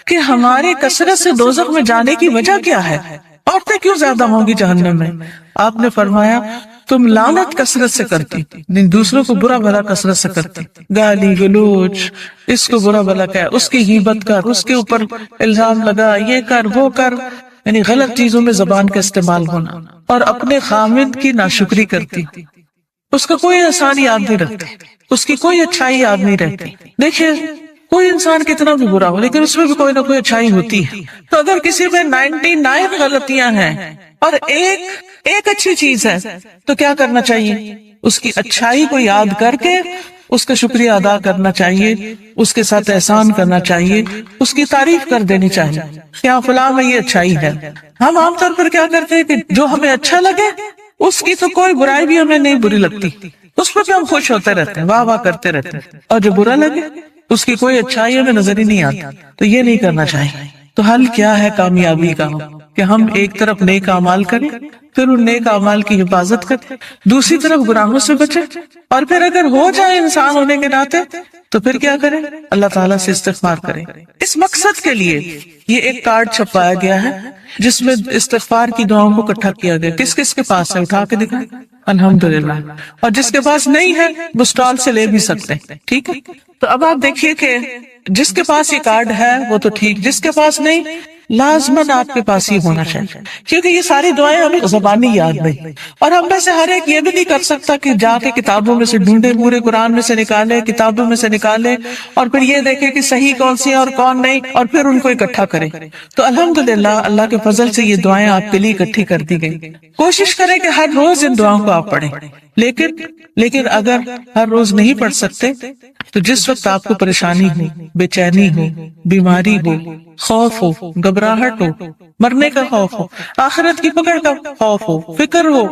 کہ ہماری کثرت سے دوزخ میں جانے کی وجہ کیا ہے؟ عورتیں کیوں زیادہ ہوں گی جہنم میں؟ آپ نے فرمایا تم لعنت کثرت سے کرتی، دوسروں کو برا بھلا کثرت سے کرتی، گالی گلوچ، اس کو برا بھلا کہہ، اس کی غیبت کر، اس کے اوپر الزام لگا، یہ کر وہ کر، یعنی غلط چیزوں میں زبان کا استعمال ہونا، اور اپنے خامد کی ناشکری کرتی. اس کا کوئی احسان یاد نہیں رکھتی، اس کی کوئی اچھائی یاد نہیں رہتی. دیکھیے کوئی انسان کتنا بھی برا ہو لیکن اس میں بھی کوئی نہ کوئی اچھائی ہوتی ہے. تو اگر کسی میں 99 غلطیاں ہیں اور ایک اچھی چیز ہے تو کیا کرنا چاہیے؟ اس کی اچھائی کو یاد کر کے اس کا شکریہ ادا کرنا چاہیے، اس کے ساتھ احسان کرنا چاہیے، اس کی تعریف کر دینی چاہیے کیا فلاں میں یہ اچھائی ہے. ہم عام طور پر کیا کرتے ہیں کہ جو ہمیں اچھا لگے اس کی تو کوئی برائی بھی ہمیں نہیں بری لگتی، اس پر بھی ہم خوش ہوتے رہتے ہیں، واہ واہ کرتے رہتے ہیں، اور جو برا لگے اس کی کوئی اچھائی ہمیں نظر ہی نہیں آتی. تو یہ نہیں کرنا چاہیے. تو حل کیا ہے کامیابی کا؟ کہ ہم ایک طرف نیک اعمال کریں، پھر ان نیک اعمال کی حفاظت کریں، دوسری طرف گناہوں سے بچیں، اور پھر اگر ہو جائے انسان ہونے کے ناطے تو پھر کیا کریں؟ اللہ تعالیٰ سے استغفار کریں. اس مقصد کے لیے یہ ایک کارڈ چھپوایا گیا ہے جس میں استغفار کی دعاؤں کو اکٹھا کیا گیا. کس کس کے پاس ہے؟ اٹھا کے دکھائیں. الحمدللہ. اور جس کے پاس نہیں ہے وہ اسٹال سے لے بھی سکتے ہیں. ٹھیک ہے. تو اب آپ دیکھیے کہ جس کے پاس یہ کارڈ ہے وہ تو ٹھیک، جس کے پاس نہیں لازماً آپ کے پاس ہی ہونا چاہیے، کیونکہ یہ ساری دعائیں ہمیں زبانی یاد نہیں، اور ہم میں سے ہر ایک یہ بھی نہیں کر سکتا کہ جا کے کتابوں میں سے ڈھونڈے، پورے قرآن میں سے نکالے، کتابوں میں سے نکالے، اور پھر یہ دیکھے کہ صحیح کون سی اور کون نہیں، اور پھر ان کو اکٹھا کرے. تو الحمدللہ اللہ کے فضل سے یہ دعائیں آپ کے لیے اکٹھی کر دی گئی. کوشش کریں کہ ہر روز ان دعاؤں کو آپ پڑھیں، لیکن اگر ہر روز نہیں پڑھ سکتے تو جس وقت آپ کو پریشانی ہو، بے چینی ہو، بیماری ہو، خوف ہو، گھبراہٹ ہو، مرنے کا خوف ہو، آخرت کی پکڑ کا خوف ہو، فکر ہو،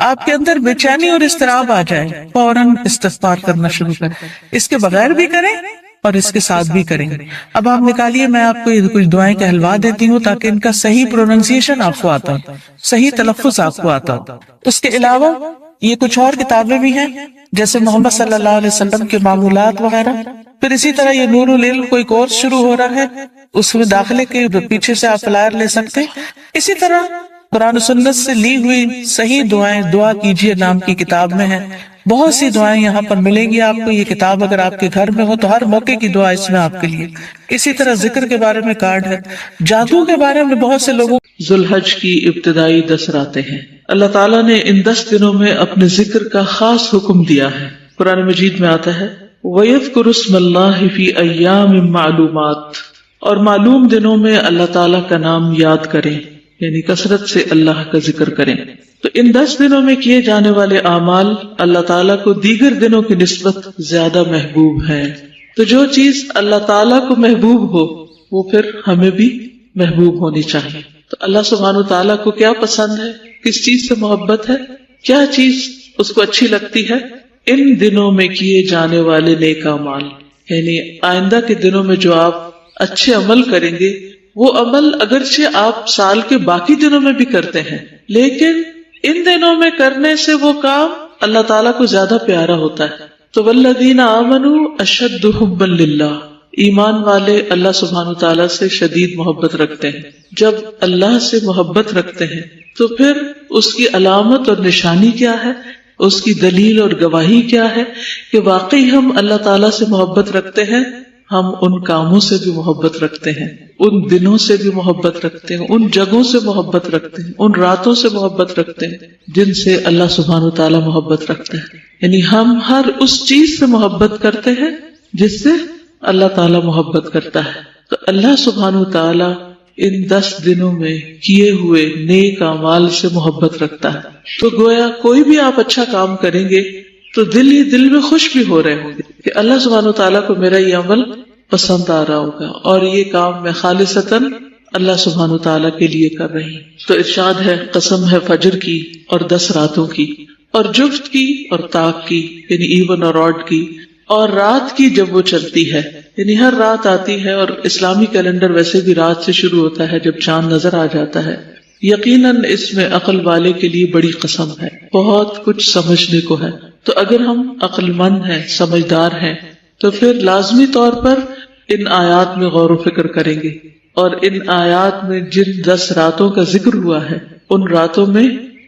آپ کے اندر بے چینی اور اضطراب آ جائے، فوراً استغفار کرنا شروع کریں. اس کے بغیر بھی کریں اور اس کے ساتھ بھی کریں. اب آپ نکالیے، میں آپ کو کچھ دعائیں کہلوا دیتی ہوں تاکہ ان کا صحیح پروننسیشن آپ کو آتا ہو، صحیح تلفظ آپ کو آتا ہو. اس کے علاوہ یہ کچھ اور کتابیں بھی ہیں جیسے محمد صلی اللہ علیہ وسلم کے معمولات وغیرہ. پھر اسی طرح یہ نور العلم کوئی کورس شروع ہو رہا ہے، اس میں داخلے کے پیچھے سے آپ فلائر لے سکتے ہیں. اسی طرح قرآن و سنت سے لی ہوئی صحیح دعائیں دعا کیجیے نام کی کتاب میں ہیں. بہت سی دعائیں یہاں پر ملیں گی آپ کو. یہ کتاب اگر آپ کے گھر میں ہو تو ہر موقع کی دعا اس میں آپ کے لیے. اسی طرح ذکر کے بارے میں کارڈ ہے. جادو کے بارے میں بہت سے لوگوں ذوالحج کی ابتدائی 10 راتیں ہیں. اللہ تعالیٰ نے ان 10 دنوں میں اپنے ذکر کا خاص حکم دیا ہے. قرآن مجید میں آتا ہے وَيَذْكُرُ اسْمَ اللَّهِ فِي أَيَّامٍ مَّعْلُومَاتٍ، اور معلوم دنوں میں اللہ تعالیٰ کا نام یاد کریں، یعنی کثرت سے اللہ کا ذکر کریں. تو ان 10 دنوں میں کیے جانے والے اعمال اللہ تعالیٰ کو دیگر دنوں کی نسبت زیادہ محبوب ہیں. تو جو چیز اللہ تعالیٰ کو محبوب ہو وہ پھر ہمیں بھی محبوب ہونی چاہیے. تو اللہ سبحانہ تعالیٰ کو کیا پسند ہے، کس چیز سے محبت ہے، کیا چیز اس کو اچھی لگتی ہے؟ ان دنوں میں کیے جانے والے نیک اعمال. یعنی آئندہ کے دنوں میں جو آپ اچھے عمل کریں گے وہ عمل اگرچہ آپ سال کے باقی دنوں میں بھی کرتے ہیں، لیکن ان دنوں میں کرنے سے وہ کام اللہ تعالیٰ کو زیادہ پیارا ہوتا ہے. تو والذین آمنوا اشد حبا للہ، ایمان والے اللہ سبحانہ تعالیٰ سے شدید محبت رکھتے ہیں. جب اللہ سے محبت رکھتے ہیں تو پھر اس کی علامت اور نشانی کیا ہے، اس کی دلیل اور گواہی کیا ہے کہ واقعی ہم اللہ تعالیٰ سے محبت رکھتے ہیں. ہم ان کاموں سے بھی محبت رکھتے ہیں، ان دنوں سے بھی محبت رکھتے ہیں، ان جگہوں سے محبت رکھتے ہیں، ان راتوں سے محبت رکھتے ہیں جن سے اللہ سبحانہ و تعالیٰ محبت رکھتے ہیں. یعنی ہم ہر اس چیز سے محبت کرتے ہیں جس سے اللہ تعالیٰ محبت کرتا ہے. تو اللہ سبحانہ و تعالیٰ ان 10 دنوں میں کیے ہوئے نیک اعمال سے محبت رکھتا ہے. تو گویا کوئی بھی آپ اچھا کام کریں گے تو دل ہی دل میں خوش بھی ہو رہے ہوں گے کہ اللہ سبحانہ تعالیٰ کو میرا یہ عمل پسند آ رہا ہوگا اور یہ کام میں خالصتاً اللہ سبحانہ تعالیٰ کے لیے کر رہی ہوں. تو ارشاد ہے قسم ہے فجر کی اور 10 راتوں کی اور جفت کی اور طاق کی، یعنی ایون اور آڈ کی، اور رات کی جب وہ چلتی ہے، یعنی ہر رات آتی ہے. اور اسلامی کیلنڈر ویسے بھی رات سے شروع ہوتا ہے جب چاند نظر آ جاتا ہے. یقیناً اس میں عقل والے کے لیے بڑی قسم ہے، بہت کچھ سمجھنے کو ہے. تو اگر ہم عقل مند ہیں، سمجھدار ہیں، تو پھر لازمی طور پر ان آیات میں غور و فکر کریں گے، اور ان آیات میں جن 10 راتوں کا ذکر ہوا ہے ان راتوں میں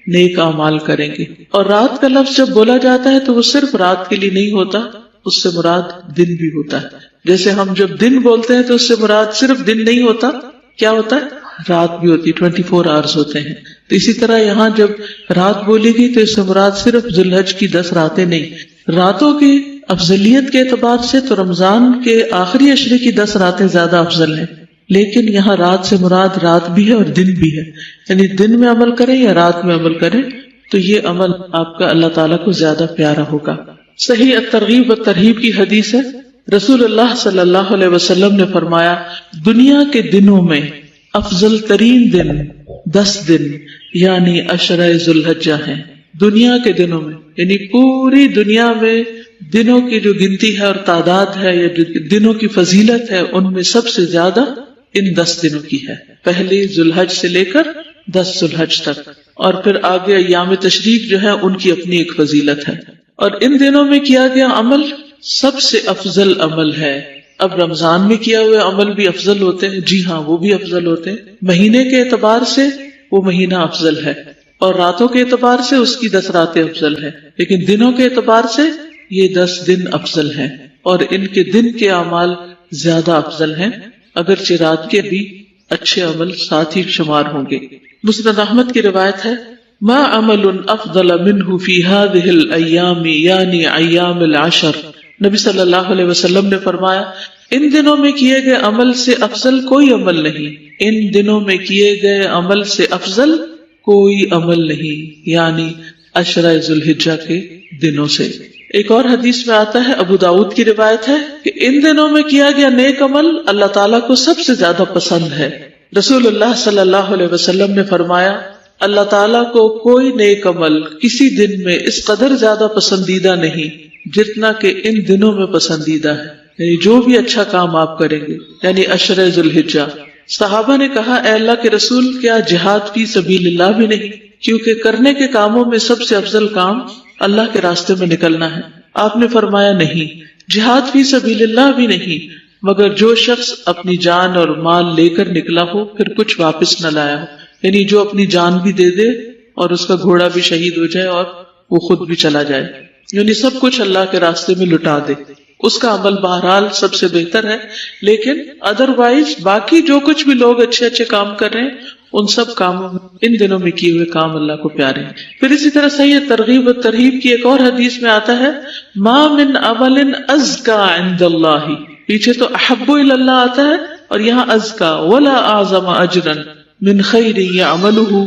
نیک اعمال کریں گے. اور رات کا لفظ جب بولا جاتا ہے تو وہ صرف رات کے لیے نہیں ہوتا، اس سے مراد دن بھی ہوتا ہے. جیسے ہم جب دن بولتے ہیں تو اس سے مراد صرف دن نہیں ہوتا، کیا ہوتا ہے؟ رات بھی ہوتی، 24 آورز ہوتے ہیں. تو اسی طرح یہاں جب رات بولی گئی تو اس سے مراد صرف ذوالحج کی 10 راتیں نہیں. راتوں کی افضلیت کے اعتبار سے تو رمضان کے آخری عشرے کی 10 راتیں زیادہ افضل ہیں، لیکن یہاں رات سے مراد رات بھی ہے اور دن بھی ہے. یعنی دن میں عمل کریں یا رات میں عمل کریں تو یہ عمل آپ کا اللہ تعالیٰ کو زیادہ پیارا ہوگا. صحیح الترغیب و ترہیب کی حدیث ہے، رسول اللہ صلی اللہ علیہ وسلم نے فرمایا دنیا کے دنوں میں افضل ترین دن 10 دن یعنی عشرہ ذوالحجہ ہیں. دنیا کے دنوں میں یعنی پوری دنیا میں دنوں کی جو گنتی ہے اور تعداد ہے یا جو دنوں کی فضیلت ہے ان میں سب سے زیادہ ان 10 دنوں کی ہے. پہلی ذوالحج سے لے کر 10 ذوالحج تک، اور پھر آگے ایام تشریق جو ہے ان کی اپنی ایک فضیلت ہے. اور ان دنوں میں کیا گیا عمل سب سے افضل عمل ہے. اب رمضان میں کیا ہوئے عمل بھی افضل ہوتے ہیں، جی ہاں وہ بھی افضل ہوتے ہیں. مہینے کے اعتبار سے وہ مہینہ افضل ہے، اور راتوں کے اعتبار سے اس کی 10 راتیں افضل ہیں، لیکن دنوں کے اعتبار سے یہ 10 دن افضل ہیں، اور ان کے دن کے اعمال زیادہ افضل ہیں، اگرچہ رات کے بھی اچھے عمل ساتھ ہی شمار ہوں گے. مسند احمد کی روایت ہے ما عمل افضل منہ فی هذه الایام یعنی ایام العشر. نبی صلی اللہ علیہ وسلم نے فرمایا ان دنوں میں کیے گئے عمل سے افضل کوئی عمل نہیں، ان دنوں میں کیے گئے عمل سے افضل کوئی عمل نہیں، یعنی عشرہ ذوالحجہ کے دنوں سے. ایک اور حدیث میں آتا ہے، ابو داؤد کی روایت ہے کہ ان دنوں میں کیا گیا نیک عمل اللہ تعالیٰ کو سب سے زیادہ پسند ہے. رسول اللہ صلی اللہ علیہ وسلم نے فرمایا اللہ تعالیٰ کو کوئی نیک عمل کسی دن میں اس قدر زیادہ پسندیدہ نہیں جتنا کہ ان دنوں میں پسندیدہ ہے. یعنی جو بھی اچھا کام آپ کریں گے، یعنی عشرہ ذوالحجہ. صحابہ نے کہا اے اللہ کے رسول کیا جہاد فی سبیل اللہ بھی نہیں؟ کیونکہ کرنے کے کاموں میں سب سے افضل کام اللہ کے راستے میں نکلنا ہے. آپ نے فرمایا نہیں، جہاد فی سبیل اللہ بھی نہیں، مگر جو شخص اپنی جان اور مال لے کر نکلا ہو پھر کچھ واپس نہ لایا ہو. یعنی جو اپنی جان بھی دے دے اور اس کا گھوڑا بھی شہید ہو جائے اور وہ خود بھی چلا جائے، یعنی سب کچھ اللہ کے راستے میں لٹا دے، اس کا عمل بہرحال سب سے بہتر ہے. لیکن ادروائز باقی جو کچھ بھی لوگ اچھے اچھے کام کر رہے ہیں ان سب کاموں میں ان دنوں میں کیے ہوئے کام اللہ کو پیارے ہیں. پھر اسی طرح صحیح ترغیب و ترہیب کی ایک اور حدیث میں آتا ہے ما من عمل ازکا عند اللہ، پیچھے تو احب الی اللہ آتا ہے اور یہاں ازکا ولا اعظم اجرا من خیر یعملہ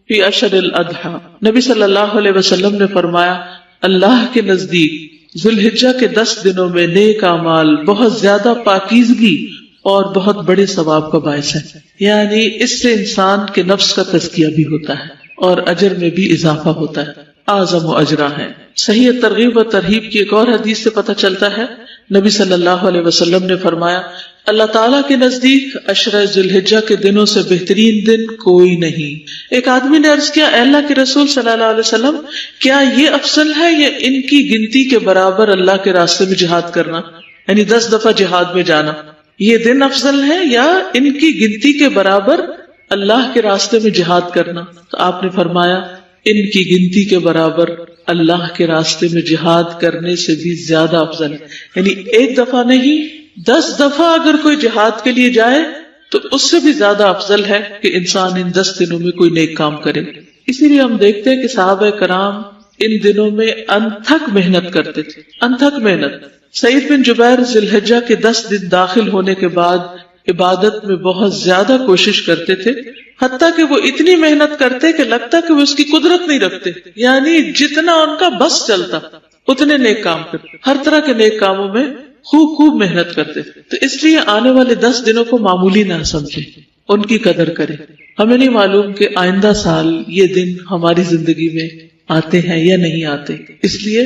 فی اشر الاضحی. نبی صلی اللہ علیہ وسلم نے فرمایا اللہ کے نزدیک ذوالحجہ کے 10 دنوں میں نیک اعمال بہت زیادہ پاکیزگی اور بہت بڑے ثواب کا باعث ہے، یعنی اس سے انسان کے نفس کا تزکیہ بھی ہوتا ہے اور اجر میں بھی اضافہ ہوتا ہے، اعظم و اجرا ہے. صحیح ترغیب و ترہیب کی ایک اور حدیث سے پتہ چلتا ہے نبی صلی اللہ علیہ وسلم نے فرمایا اللہ تعالیٰ کے نزدیک عشرہ ذوالحجہ کے دنوں سے بہترین دن کوئی نہیں. ایک آدمی نے عرض کیا اے اللہ کے رسول صلی اللہ علیہ وسلم کیا یہ افضل ہے یا ان کی گنتی کے برابر اللہ کے راستے میں جہاد کرنا، یعنی 10 دفعہ جہاد میں جانا، یہ دن افضل ہے یا ان کی گنتی کے برابر اللہ کے راستے میں جہاد کرنا؟ تو آپ نے فرمایا ان کی گنتی کے برابر اللہ کے راستے میں جہاد کرنے سے بھی زیادہ افضل ہے. یعنی ایک دفعہ نہیں 10 دفعہ اگر کوئی جہاد کے لیے جائے تو اس سے بھی زیادہ افضل ہے کہ انسان ان 10 دنوں میں کوئی نیک کام کرے. اسی لیے ہم دیکھتے ہیں کہ صحابہ کرام ان دنوں میں انتھک محنت کرتے تھے، انتھک محنت. سعید بن جبیر ذی الحجہ کے 10 دن داخل ہونے کے بعد عبادت میں بہت زیادہ کوشش کرتے تھے، حتیٰ کہ وہ اتنی محنت کرتے کہ لگتا کہ وہ اس کی قدرت نہیں رکھتے، یعنی جتنا ان کا بس چلتا اتنے نیک کام کرتے، ہر طرح کے نیک کاموں میں خوب محنت کرتے. تو اس لیے آنے والے 10 دنوں کو معمولی نہ سمجھے، ان کی قدر کرے. ہمیں نہیں معلوم کہ آئندہ سال یہ دن ہماری زندگی میں آتے ہیں یا نہیں آتے، اس لیے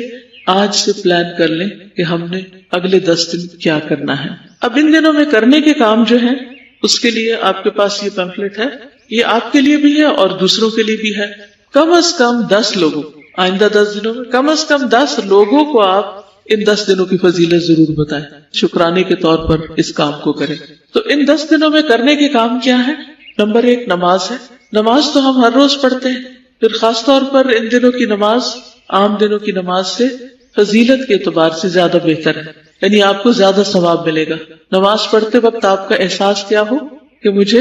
آج سے پلان کر لیں کہ ہم نے اگلے 10 دن کیا کرنا ہے. اب ان دنوں میں کرنے کے کام جو ہیں اس کے لیے آپ کے پاس یہ پیمفلٹ ہے، یہ آپ کے لیے بھی ہے اور دوسروں کے لیے بھی ہے. کم از کم 10 لوگوں، آئندہ 10 دنوں میں کم از کم 10 لوگوں کو آپ ان 10 دنوں کی فضیلت ضرور بتائیں، شکرانے کے طور پر اس کام کو کریں. تو ان 10 دنوں میں کرنے کے کام کیا ہے؟ نمبر 1 نماز ہے. نماز تو ہم ہر روز پڑھتے ہیں، پھر خاص طور پر ان دنوں کی نماز عام دنوں کی نماز سے فضیلت کے اعتبار سے زیادہ بہتر ہے، یعنی آپ کو زیادہ ثواب ملے گا. نماز پڑھتے وقت آپ کا احساس کیا ہو کہ مجھے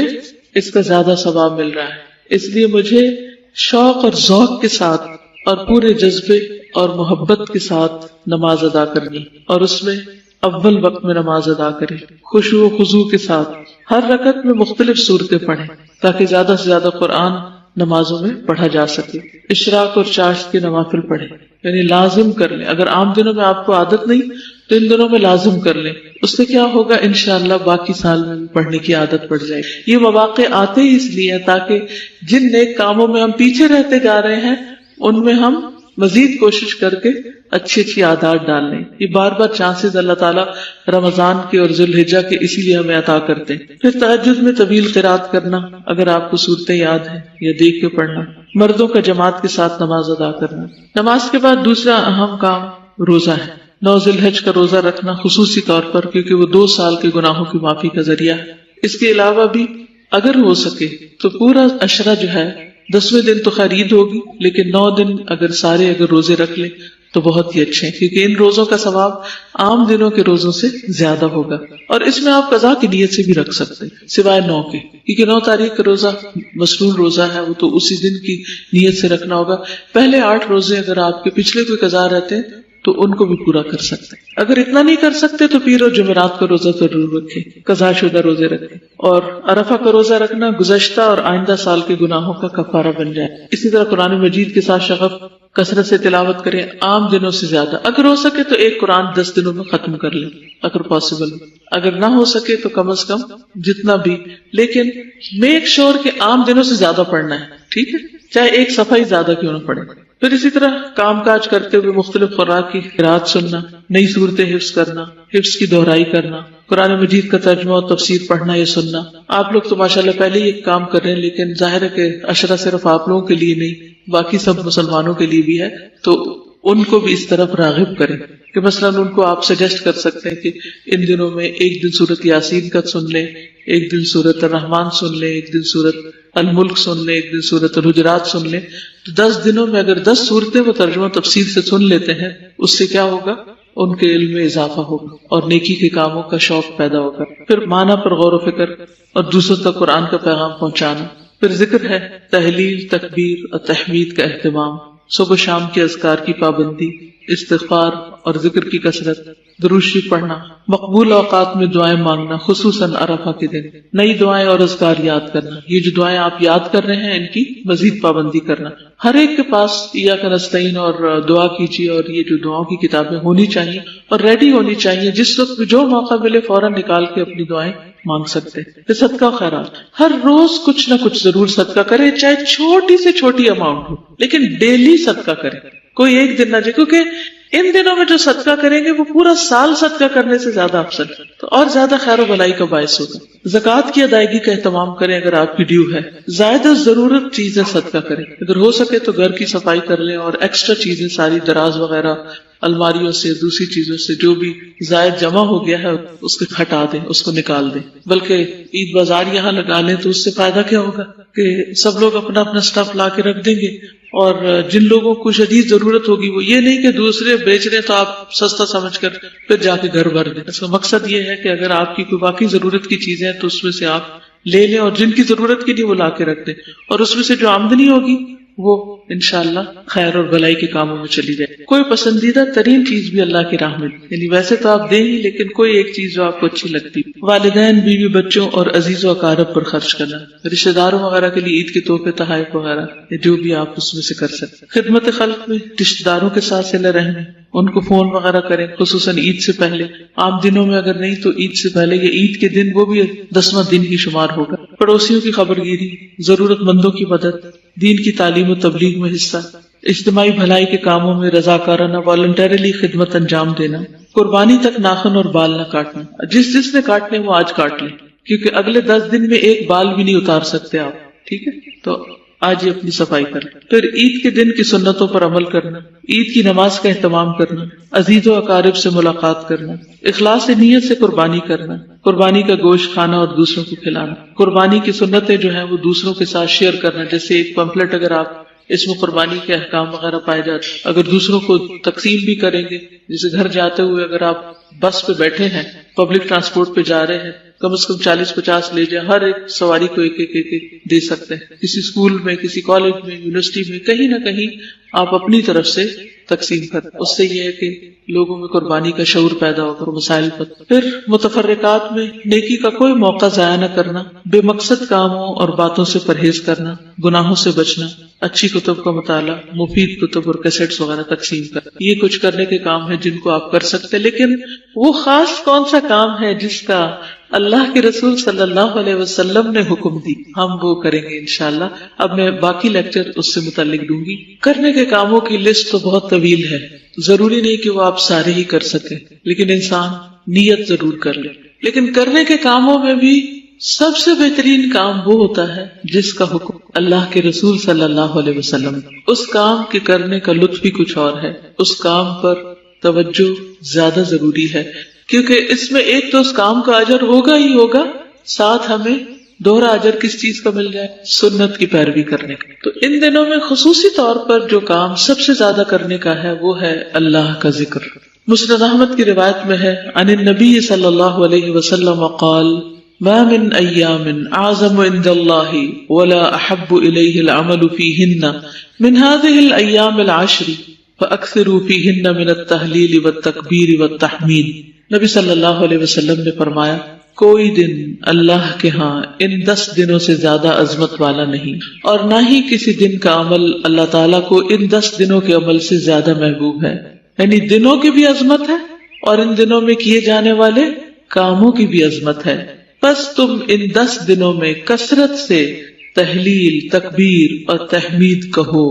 اس کا زیادہ ثواب مل رہا ہے، اس لیے مجھے شوق اور ذوق کے ساتھ اور پورے جذبے اور محبت کے ساتھ نماز ادا کرنی، اور اس میں اول وقت میں نماز ادا کریں، خشوع و خضوع کے ساتھ. ہر رکعت میں مختلف صورتیں پڑھیں تاکہ زیادہ سے زیادہ قرآن نمازوں میں پڑھا جا سکے. اشراق اور چاشت کے نوافل پڑھیں، یعنی لازم کر لیں. اگر عام دنوں میں آپ کو عادت نہیں تو ان دنوں میں لازم کر لیں. اس سے کیا ہوگا انشاءاللہ باقی سال میں پڑھنے کی عادت پڑ جائے گی. یہ مواقع آتے ہی اس لیے تاکہ جن نیک کاموں میں ہم پیچھے رہتے جا رہے ہیں ان میں ہم مزید کوشش کر کے اچھی اچھی عادات ڈال لیں. یہ بار بار چانسز اللہ تعالیٰ رمضان کے اور ذوالحجہ کے اسی لیے ہمیں عطا کرتے ہیں. پھر تہجد میں طویل قرات کرنا اگر آپ کو صورتیں یاد ہیں یا دیکھ کے پڑھنا. مردوں کا جماعت کے ساتھ نماز ادا کرنا. نماز کے بعد دوسرا اہم کام روزہ ہے. 9 ذوالحجہ کا روزہ رکھنا خصوصی طور پر، کیونکہ وہ 2 سال کے گناہوں کی معافی کا ذریعہ ہے. اس کے علاوہ بھی اگر ہو سکے تو پورا عشرہ جو ہے 10ویں دن تو خرید ہوگی، لیکن 9 دن اگر روزے رکھ لیں تو بہت ہی اچھے ہیں، کیونکہ ان روزوں کا ثواب عام دنوں کے روزوں سے زیادہ ہوگا. اور اس میں آپ قضا کی نیت سے بھی رکھ سکتے ہیں سوائے 9 کے، کیونکہ 9 تاریخ کا روزہ مسنون روزہ ہے، وہ تو اسی دن کی نیت سے رکھنا ہوگا. پہلے 8 روزے اگر آپ کے پچھلے کوئی قضا رہتے ہیں تو ان کو بھی پورا کر سکتے ہیں. اگر اتنا نہیں کر سکتے تو پیر اور جمعرات کا روزہ ضرور رکھیں، قضا شدہ روزے رکھیں. اور عرفہ کا روزہ رکھنا گزشتہ اور آئندہ سال کے گناہوں کا کفارہ بن جائے. اسی طرح قرآن مجید کے ساتھ شغف کثرت سے تلاوت کریں، عام دنوں سے زیادہ. اگر ہو سکے تو ایک قرآن 10 دنوں میں ختم کر لیں اگر پاسبل. اگر نہ ہو سکے تو کم از کم جتنا بھی، لیکن میک شور کہ عام دنوں سے زیادہ پڑھنا ہے، ٹھیک ہے، چاہے ایک صفحہ ہی زیادہ کیوں نہ پڑھے. پھر اسی طرح کام کاج کرتے ہوئے مختلف خوراک کی قرات سننا، نئی صورتیں حفظ کرنا، حفظ کی دہرائی کرنا، قرآن مجید کا ترجمہ اور تفسیر پڑھنا یا سننا. آپ لوگ تو ماشاءاللہ پہلے ہی ایک کام کر رہے ہیں، لیکن ظاہر ہے کہ عشرہ صرف آپ لوگوں کے لیے نہیں باقی سب مسلمانوں کے لیے بھی ہے، تو ان کو بھی اس طرف راغب کریں کہ مثلاً ان کو آپ سجیسٹ کر سکتے ہیں کہ ان دنوں میں ایک دن سورت یاسین کا سن لیں، ایک دن سورت الرحمن سن لیں، ایک دن سورت الملک سن لیں، ایک دن سورۃ الحجرات سن لیں، تو 10 دنوں میں اگر 10 صورتیں وہ ترجمہ تفسیر سے سن لیتے ہیں، اس سے کیا ہوگا؟ ان کے علم میں اضافہ ہوگا اور نیکی کے کاموں کا شوق پیدا ہوگا. پھر معنی پر غور و فکر اور دوسروں تک قرآن کا پیغام پہنچانا. پھر ذکر ہے تحلیل، تکبیر اور تحمید کا اہتمام، صبح شام کے اذکار کی پابندی، استغفار اور ذکر کی کثرت، درود شریف پڑھنا، مقبول اوقات میں دعائیں مانگنا، خصوصاً عرفہ کے دن، نئی دعائیں اور اذکار یاد کرنا. یہ جو دعائیں آپ یاد کر رہے ہیں ان کی مزید پابندی کرنا. ہر ایک کے پاس ایاک نستعین اور دعا کیجیے اور یہ جو دعاؤں کی کتابیں ہونی چاہیے اور ریڈی ہونی چاہیے، جس وقت بھی جو موقع ملے فوراً نکال کے اپنی دعائیں مانگ سکتے ہیں. پھر صدقہ و خیرات، ہر روز کچھ نہ کچھ ضرور صدقہ کرے، چاہے چھوٹی سے چھوٹی اماؤنٹ ہو، لیکن ڈیلی صدقہ کرے، کوئی ایک دن نہ جائے، کیونکہ ان دنوں میں جو صدقہ کریں گے وہ پورا سال صدقہ کرنے سے زیادہ افضل ہے، تو اور زیادہ خیر و بھلائی کا باعث ہوگا. زکوٰۃ کی ادائیگی کا اہتمام کریں اگر آپ کی ڈیو ہے. زائدہ ضرورت چیزیں صدقہ کریں، اگر ہو سکے تو گھر کی صفائی کر لیں اور ایکسٹرا چیزیں ساری دراز وغیرہ الماریوں سے دوسری چیزوں سے جو بھی زائد جمع ہو گیا ہے اس کو ہٹا دیں، اس کو نکال دیں. بلکہ عید بازار یہاں لگا لیں تو اس سے فائدہ کیا ہوگا کہ سب لوگ اپنا اپنا سٹف لا کے رکھ دیں گے، اور جن لوگوں کو شدید ضرورت ہوگی وہ یہ نہیں کہ دوسرے بیچ رہے تو آپ سستا سمجھ کر پھر جا کے گھر بھر دیں. اس کا مقصد یہ ہے کہ اگر آپ کی کوئی باقی ضرورت کی چیزیں ہیں تو اس میں سے آپ لے لیں، اور جن کی ضرورت کی نہیں وہ لا کے رکھ دیں، اور اس میں سے جو آمدنی ہوگی وہ انشاءاللہ خیر اور بھلائی کے کاموں میں چلی جائے. کوئی پسندیدہ ترین چیز بھی اللہ کی راہ میں، یعنی ویسے تو آپ دیں ہی، لیکن کوئی ایک چیز جو آپ کو اچھی لگتی. والدین، بیوی، بچوں اور عزیز و اقارب پر خرچ کرنا، رشتہ داروں وغیرہ کے لیے عید کے تحفے، تحائف وغیرہ جو بھی آپ اس میں سے کر سکتے. خدمت خلق میں رشتہ داروں کے ساتھ صلہ رحمی، ان کو فون وغیرہ کریں، خصوصاً عید سے پہلے. عام دنوں میں اگر نہیں تو عید سے پہلے یا عید کے دن، وہ بھی 10واں دن ہی شمار ہوگا. پڑوسیوں کی خبرگیری، ضرورت مندوں کی مدد، دین کی تعلیم و تبلیغ میں حصہ، اجتماعی بھلائی کے کاموں میں رضاکارانہ والنٹریلی خدمت انجام دینا. قربانی تک ناخن اور بال نہ کاٹنا، جس نے کاٹنے وہ آج کاٹ لیں، کیونکہ اگلے 10 دن میں ایک بال بھی نہیں اتار سکتے آپ. ٹھیک ہے، تو آج ہی اپنی صفائی کریں. پھر عید کے دن کی سنتوں پر عمل کرنا، عید کی نماز کا اہتمام کرنا، عزیز و اقارب سے ملاقات کرنا، اخلاص نیت سے قربانی کرنا، قربانی کا گوشت کھانا اور دوسروں کو کھلانا. قربانی کی سنتیں جو ہیں وہ دوسروں کے ساتھ شیئر کرنا، جیسے ایک پمفلٹ اگر آپ اس میں قربانی کے احکام وغیرہ پائے جاتے، اگر دوسروں کو تقسیم بھی کریں گے، جیسے گھر جاتے ہوئے اگر آپ بس پہ بیٹھے ہیں، پبلک ٹرانسپورٹ پہ جا رہے ہیں، کم از کم 40-50 لے جائیں، ہر ایک سواری کو ایک دے سکتے ہیں. کسی اسکول میں، کسی کالج میں، یونیورسٹی میں، کہیں نہ کہیں آپ اپنی طرف سے تقسیم کریں. اس سے یہ ہے کہ لوگوں میں قربانی کا شعور پیدا ہوگا اور مسائل پر. پھر متفرقات میں نیکی کا کوئی موقع ضائع نہ کرنا، بے مقصد کاموں اور باتوں سے پرہیز کرنا، گناہوں سے بچنا، اچھی کتب کا مطالعہ، مفید کتب اور کیسٹس وغیرہ تقسیم کرنا. یہ کچھ کرنے کے کام ہیں جن کو آپ کر سکتے ہیں، لیکن وہ خاص کون سا کام ہے جس کا اللہ کے رسول صلی اللہ علیہ وسلم نے حکم دی، ہم وہ کریں گے انشاءاللہ. اب میں باقی لیکچر اس سے متعلق دوں گی. کرنے کے کاموں کی لسٹ تو بہت طویل ہے، ضروری نہیں کہ وہ آپ سارے ہی کر سکیں، لیکن انسان نیت ضرور کر لے. لیکن کرنے کے کاموں میں بھی سب سے بہترین کام وہ ہوتا ہے جس کا حکم اللہ کے رسول صلی اللہ علیہ وسلم. اس کام کے کرنے کا لطف بھی کچھ اور ہے، اس کام پر توجہ زیادہ ضروری ہے، کیونکہ اس میں ایک تو اس کام کا اجر ہوگا ہی ہوگا، ساتھ ہمیں دوہرا اجر کس چیز کا مل جائے؟ سنت کی پیروی کرنے کا. تو ان دنوں میں خصوصی طور پر جو کام سب سے زیادہ کرنے کا ہے وہ ہے اللہ کا ذکر. مسند احمد کی روایت میں ہے، عن النبی صلی اللہ علیہ وسلم قال ما من ایام اعظم عند اللہ ولا احب الیہ العمل فیہن من هذه الایام العشر فاکثروا فیہن من التہلیل والتکبیر والتحمید. نبی صلی اللہ علیہ وسلم نے فرمایا، کوئی دن اللہ کے ہاں ان 10 دنوں سے زیادہ عظمت والا نہیں، اور نہ ہی کسی دن کا عمل اللہ تعالیٰ کو ان 10 دنوں کے عمل سے زیادہ محبوب ہے. یعنی دنوں کی بھی عظمت ہے اور ان دنوں میں کیے جانے والے کاموں کی بھی عظمت ہے. بس تم ان 10 دنوں میں کثرت سے تحلیل، تکبیر اور تحمید کہو،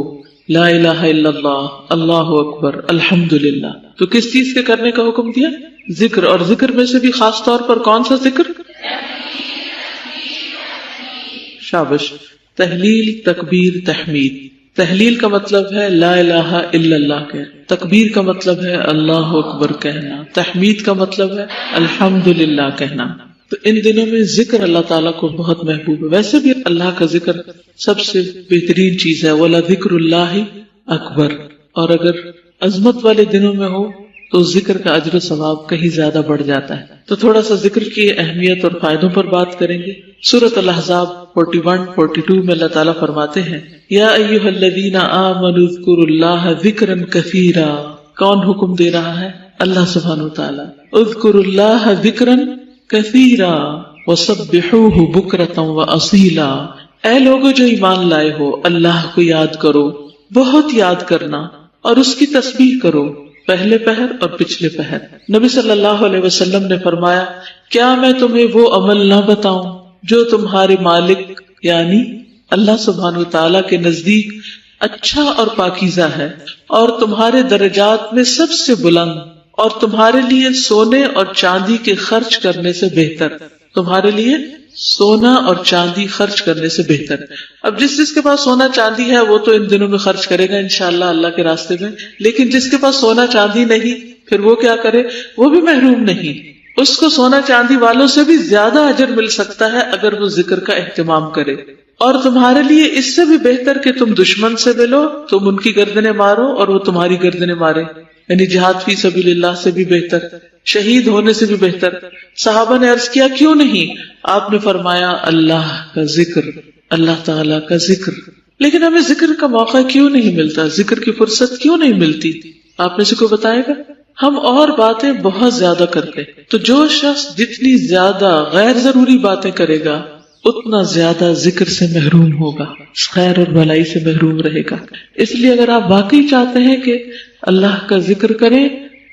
لا الہ الا اللہ، اللہ اکبر، الحمدللہ. تو کس چیز کے کرنے کا حکم دیا؟ ذکر. اور ذکر میں سے بھی خاص طور پر کون سا ذکر؟ شابش. تحلیل، تکبیر، تحمید. تحلیل کا مطلب ہے لا الہ الا اللہ کہنا، تکبیر کا مطلب ہے اللہ اکبر کہنا، تحمید کا مطلب ہے الحمدللہ کہنا. تو ان دنوں میں ذکر اللہ تعالیٰ کو بہت محبوب ہے. ویسے بھی اللہ کا ذکر سب سے بہترین چیز ہے. وَلَذِكْرُ اللَّهِ اکبر. اور اگر عظمت والے دنوں میں ہو تو ذکر کا اجر و ثواب کہیں زیادہ بڑھ جاتا ہے. تو تھوڑا سا ذکر کی اہمیت اور فائدوں پر بات کریں گے. سورۃ الاحزاب 41-42 میں اللہ تعالیٰ فرماتے ہیں یا ایھا الذین آمنوا اذکروا اللہ ذکرا کثیرا. کون حکم دے رہا ہے؟ اللہ سبحانہ وتعالی. اذکروا اللہ ذکرا کثیرا وسبحوہ بکرۃ واصیلا. اے لوگو جو ایمان لائے ہو، اللہ کو یاد کرو، بہت یاد کرنا، اور اس کی تسبیح کرو پہلے پہر اور پچھلے پہر. نبی صلی اللہ علیہ وسلم نے فرمایا کیا میں تمہیں وہ عمل نہ بتاؤں جو تمہارے مالک یعنی اللہ سبحانہ وتعالی کے نزدیک اچھا اور پاکیزہ ہے، اور تمہارے درجات میں سب سے بلند، اور تمہارے لیے سونے اور چاندی کے خرچ کرنے سے بہتر. تمہارے لیے سونا اور چاندی خرچ کرنے سے بہتر. اب جس کے پاس سونا چاندی ہے وہ تو ان دنوں میں خرچ کرے گا انشاءاللہ اللہ کے راستے میں، لیکن جس کے پاس سونا چاندی نہیں پھر وہ کیا کرے؟ وہ بھی محروم نہیں. اس کو سونا چاندی والوں سے بھی زیادہ اجر مل سکتا ہے اگر وہ ذکر کا اہتمام کرے. اور تمہارے لیے اس سے بھی بہتر کہ تم دشمن سے ملو، تم ان کی گردنیں مارو اور وہ تمہاری گردنیں مارے. یعنی جہاد فی سبیل اللہ سے بھی بہتر، شہید ہونے سے بھی بہتر. صحابہ نے عرض کیا کیوں نہیں؟ آپ نے فرمایا اللہ کا ذکر، اللہ تعالی کا ذکر. لیکن ہمیں ذکر کا موقع کیوں نہیں ملتا؟ ذکر کی فرصت کیوں نہیں ملتی؟ آپ میں سے کوئی بتائے گا؟ ہم اور باتیں بہت زیادہ کرتے. تو جو شخص جتنی زیادہ غیر ضروری باتیں کرے گا اتنا زیادہ ذکر سے محروم ہوگا، خیر اور بھلائی سے محروم رہے گا. اس لیے اگر آپ واقعی چاہتے ہیں کہ اللہ کا ذکر کریں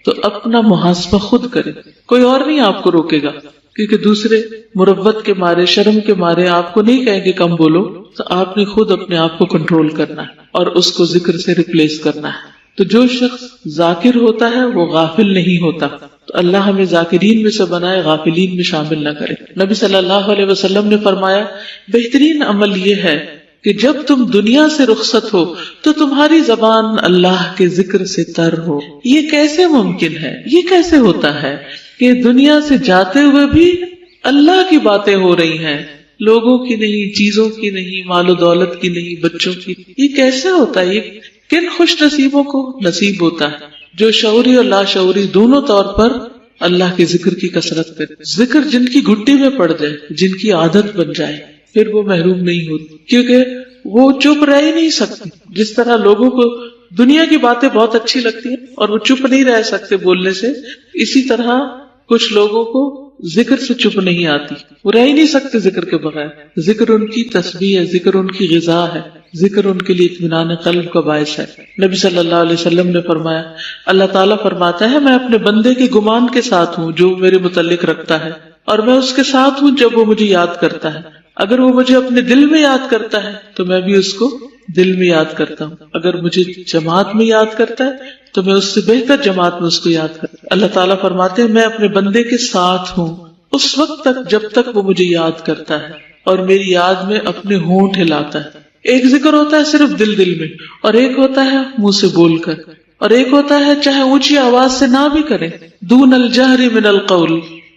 تو اپنا محاسبہ خود کریں. کوئی اور نہیں آپ کو روکے گا، کیونکہ دوسرے مروت کے مارے، شرم کے مارے آپ کو نہیں کہیں گے کم بولو. تو آپ نے خود اپنے آپ کو کنٹرول کرنا ہے اور اس کو ذکر سے ریپلیس کرنا ہے. تو جو شخص ذاکر ہوتا ہے وہ غافل نہیں ہوتا. تو اللہ ہمیں ذاکرین میں سے بنائے، غافلین میں شامل نہ کرے. نبی صلی اللہ علیہ وسلم نے فرمایا بہترین عمل یہ ہے کہ جب تم دنیا سے رخصت ہو تو تمہاری زبان اللہ کے ذکر سے تر ہو. یہ کیسے ممکن ہے؟ یہ کیسے ہوتا ہے کہ دنیا سے جاتے ہوئے بھی اللہ کی باتیں ہو رہی ہیں، لوگوں کی نہیں، چیزوں کی نہیں، مال و دولت کی نہیں، بچوں کی؟ یہ کیسے ہوتا ہے؟ یہ کن خوش نصیبوں کو نصیب ہوتا ہے جو شعوری اور لاشعوری دونوں طور پر اللہ کے ذکر کی کثرت کرے. ذکر جن کی گھٹی میں پڑ جائے، جن کی عادت بن جائے، پھر وہ محروم نہیں ہوتی، کیونکہ وہ چپ رہ ہی نہیں سکتی. جس طرح لوگوں کو دنیا کی باتیں بہت اچھی لگتی ہیں اور وہ چپ نہیں رہ سکتے بولنے سے، اسی طرح کچھ لوگوں کو ذکر سے چپ نہیں آتی، وہ رہ ہی نہیں سکتے ذکر کے بغیر. ذکر ان کی تسبیح ہے، ذکر ان کی غذا ہے، ذکر ان کے لیے اطمینان قلب کا باعث ہے. نبی صلی اللہ علیہ وسلم نے فرمایا اللہ تعالیٰ فرماتا ہے میں اپنے بندے کے گمان کے ساتھ ہوں جو میرے متعلق رکھتا ہے، اور میں اس کے ساتھ ہوں جب وہ مجھے یاد کرتا ہے. اگر وہ مجھے اپنے دل میں یاد کرتا ہے تو میں بھی اس کو دل میں یاد کرتا ہوں. اگر مجھے جماعت میں یاد کرتا ہے تو میں اس سے بہتر جماعت میں اس کو یاد کرتا ہوں. اللہ تعالیٰ فرماتے ہیں میں اپنے بندے کے ساتھ ہوں اس وقت تک جب تک وہ مجھے یاد کرتا ہے اور میری یاد میں اپنے ہونٹ ہلاتا ہے. ایک ذکر ہوتا ہے صرف دل میں، اور ایک ہوتا ہے منہ سے بول کر، اور ایک ہوتا ہے چاہے اونچی آواز سے نہ بھی کرے، دون الجہر من القول،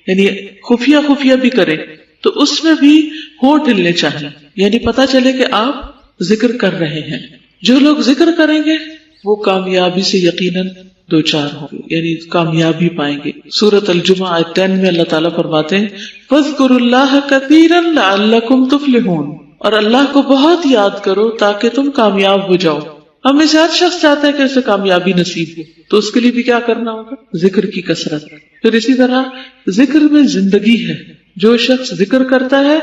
یعنی خفیہ بھی کرے تو اس میں بھی ہونٹ ہلنے چاہیے، یعنی پتہ چلے کہ آپ ذکر کر رہے ہیں. جو لوگ ذکر کریں گے وہ کامیابی سے یقیناً دو چار ہوں گے، یعنی کامیابی پائیں گے. سورۃ الجمعہ آیت 10 میں اللہ تعالیٰ فرماتے ہیں فاذکروا اللہ کثیرا لعلکم تفلحون، اور اللہ کو بہت یاد کرو تاکہ تم کامیاب ہو جاؤ. ہم میں سے ہر شخص چاہتا ہے کہ اسے کامیابی نصیب ہو، تو اس کے لیے بھی کیا کرنا ہوگا؟ ذکر کی کثرت. پھر اسی طرح ذکر میں زندگی ہے. جو شخص ذکر کرتا ہے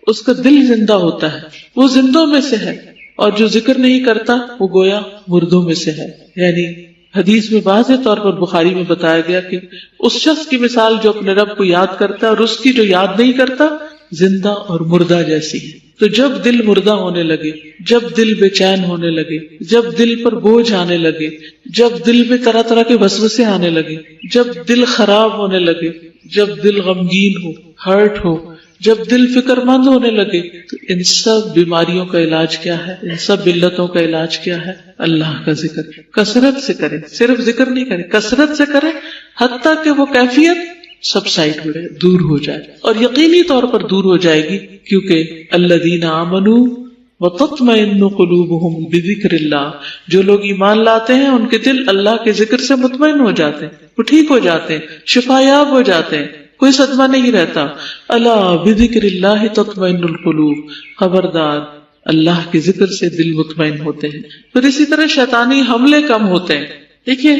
اس کا دل زندہ ہوتا ہے، وہ زندوں میں سے ہے، اور جو ذکر نہیں کرتا وہ گویا مردوں میں سے ہے. یعنی حدیث میں واضح طور پر بخاری میں بتایا گیا کہ اس شخص کی مثال جو اپنے رب کو یاد کرتا ہے اور اس کی جو یاد نہیں کرتا زندہ اور مردہ جیسی ہے. تو جب دل مردہ ہونے لگے، جب دل بے چین ہونے لگے، جب دل پر بوجھ آنے لگے، جب دل میں طرح طرح کے وسوسے آنے لگے، جب دل خراب ہونے لگے، جب دل غمگین ہو، ہرٹ ہو، جب دل فکر مند ہونے لگے، تو ان سب بیماریوں کا علاج کیا ہے؟ ان سب علتوں کا علاج کیا ہے؟ اللہ کا ذکر. کثرت سے کریں، صرف ذکر نہیں کریں، کثرت سے کریں، حتیٰ کہ وہ کیفیت سب سائڈ ہو جائے، دور ہو جائے، اور یقینی طور پر دور ہو جائے گی، کیونکہ الذین آمنوا وتطمئن قلوبہم بذکر اللہ، جو لوگ ایمان لاتے ہیں ان کے دل اللہ کے ذکر سے مطمئن ہو جاتے ہیں، وہ ٹھیک ہو جاتے ہیں، شفا یاب ہو جاتے ہیں، کوئی صدمہ نہیں رہتا. الا بذکر اللہ تطمئن القلوب، خبردار اللہ کے ذکر سے دل مطمئن ہوتے ہیں. پھر اسی طرح شیطانی حملے کم ہوتے ہیں. دیکھیے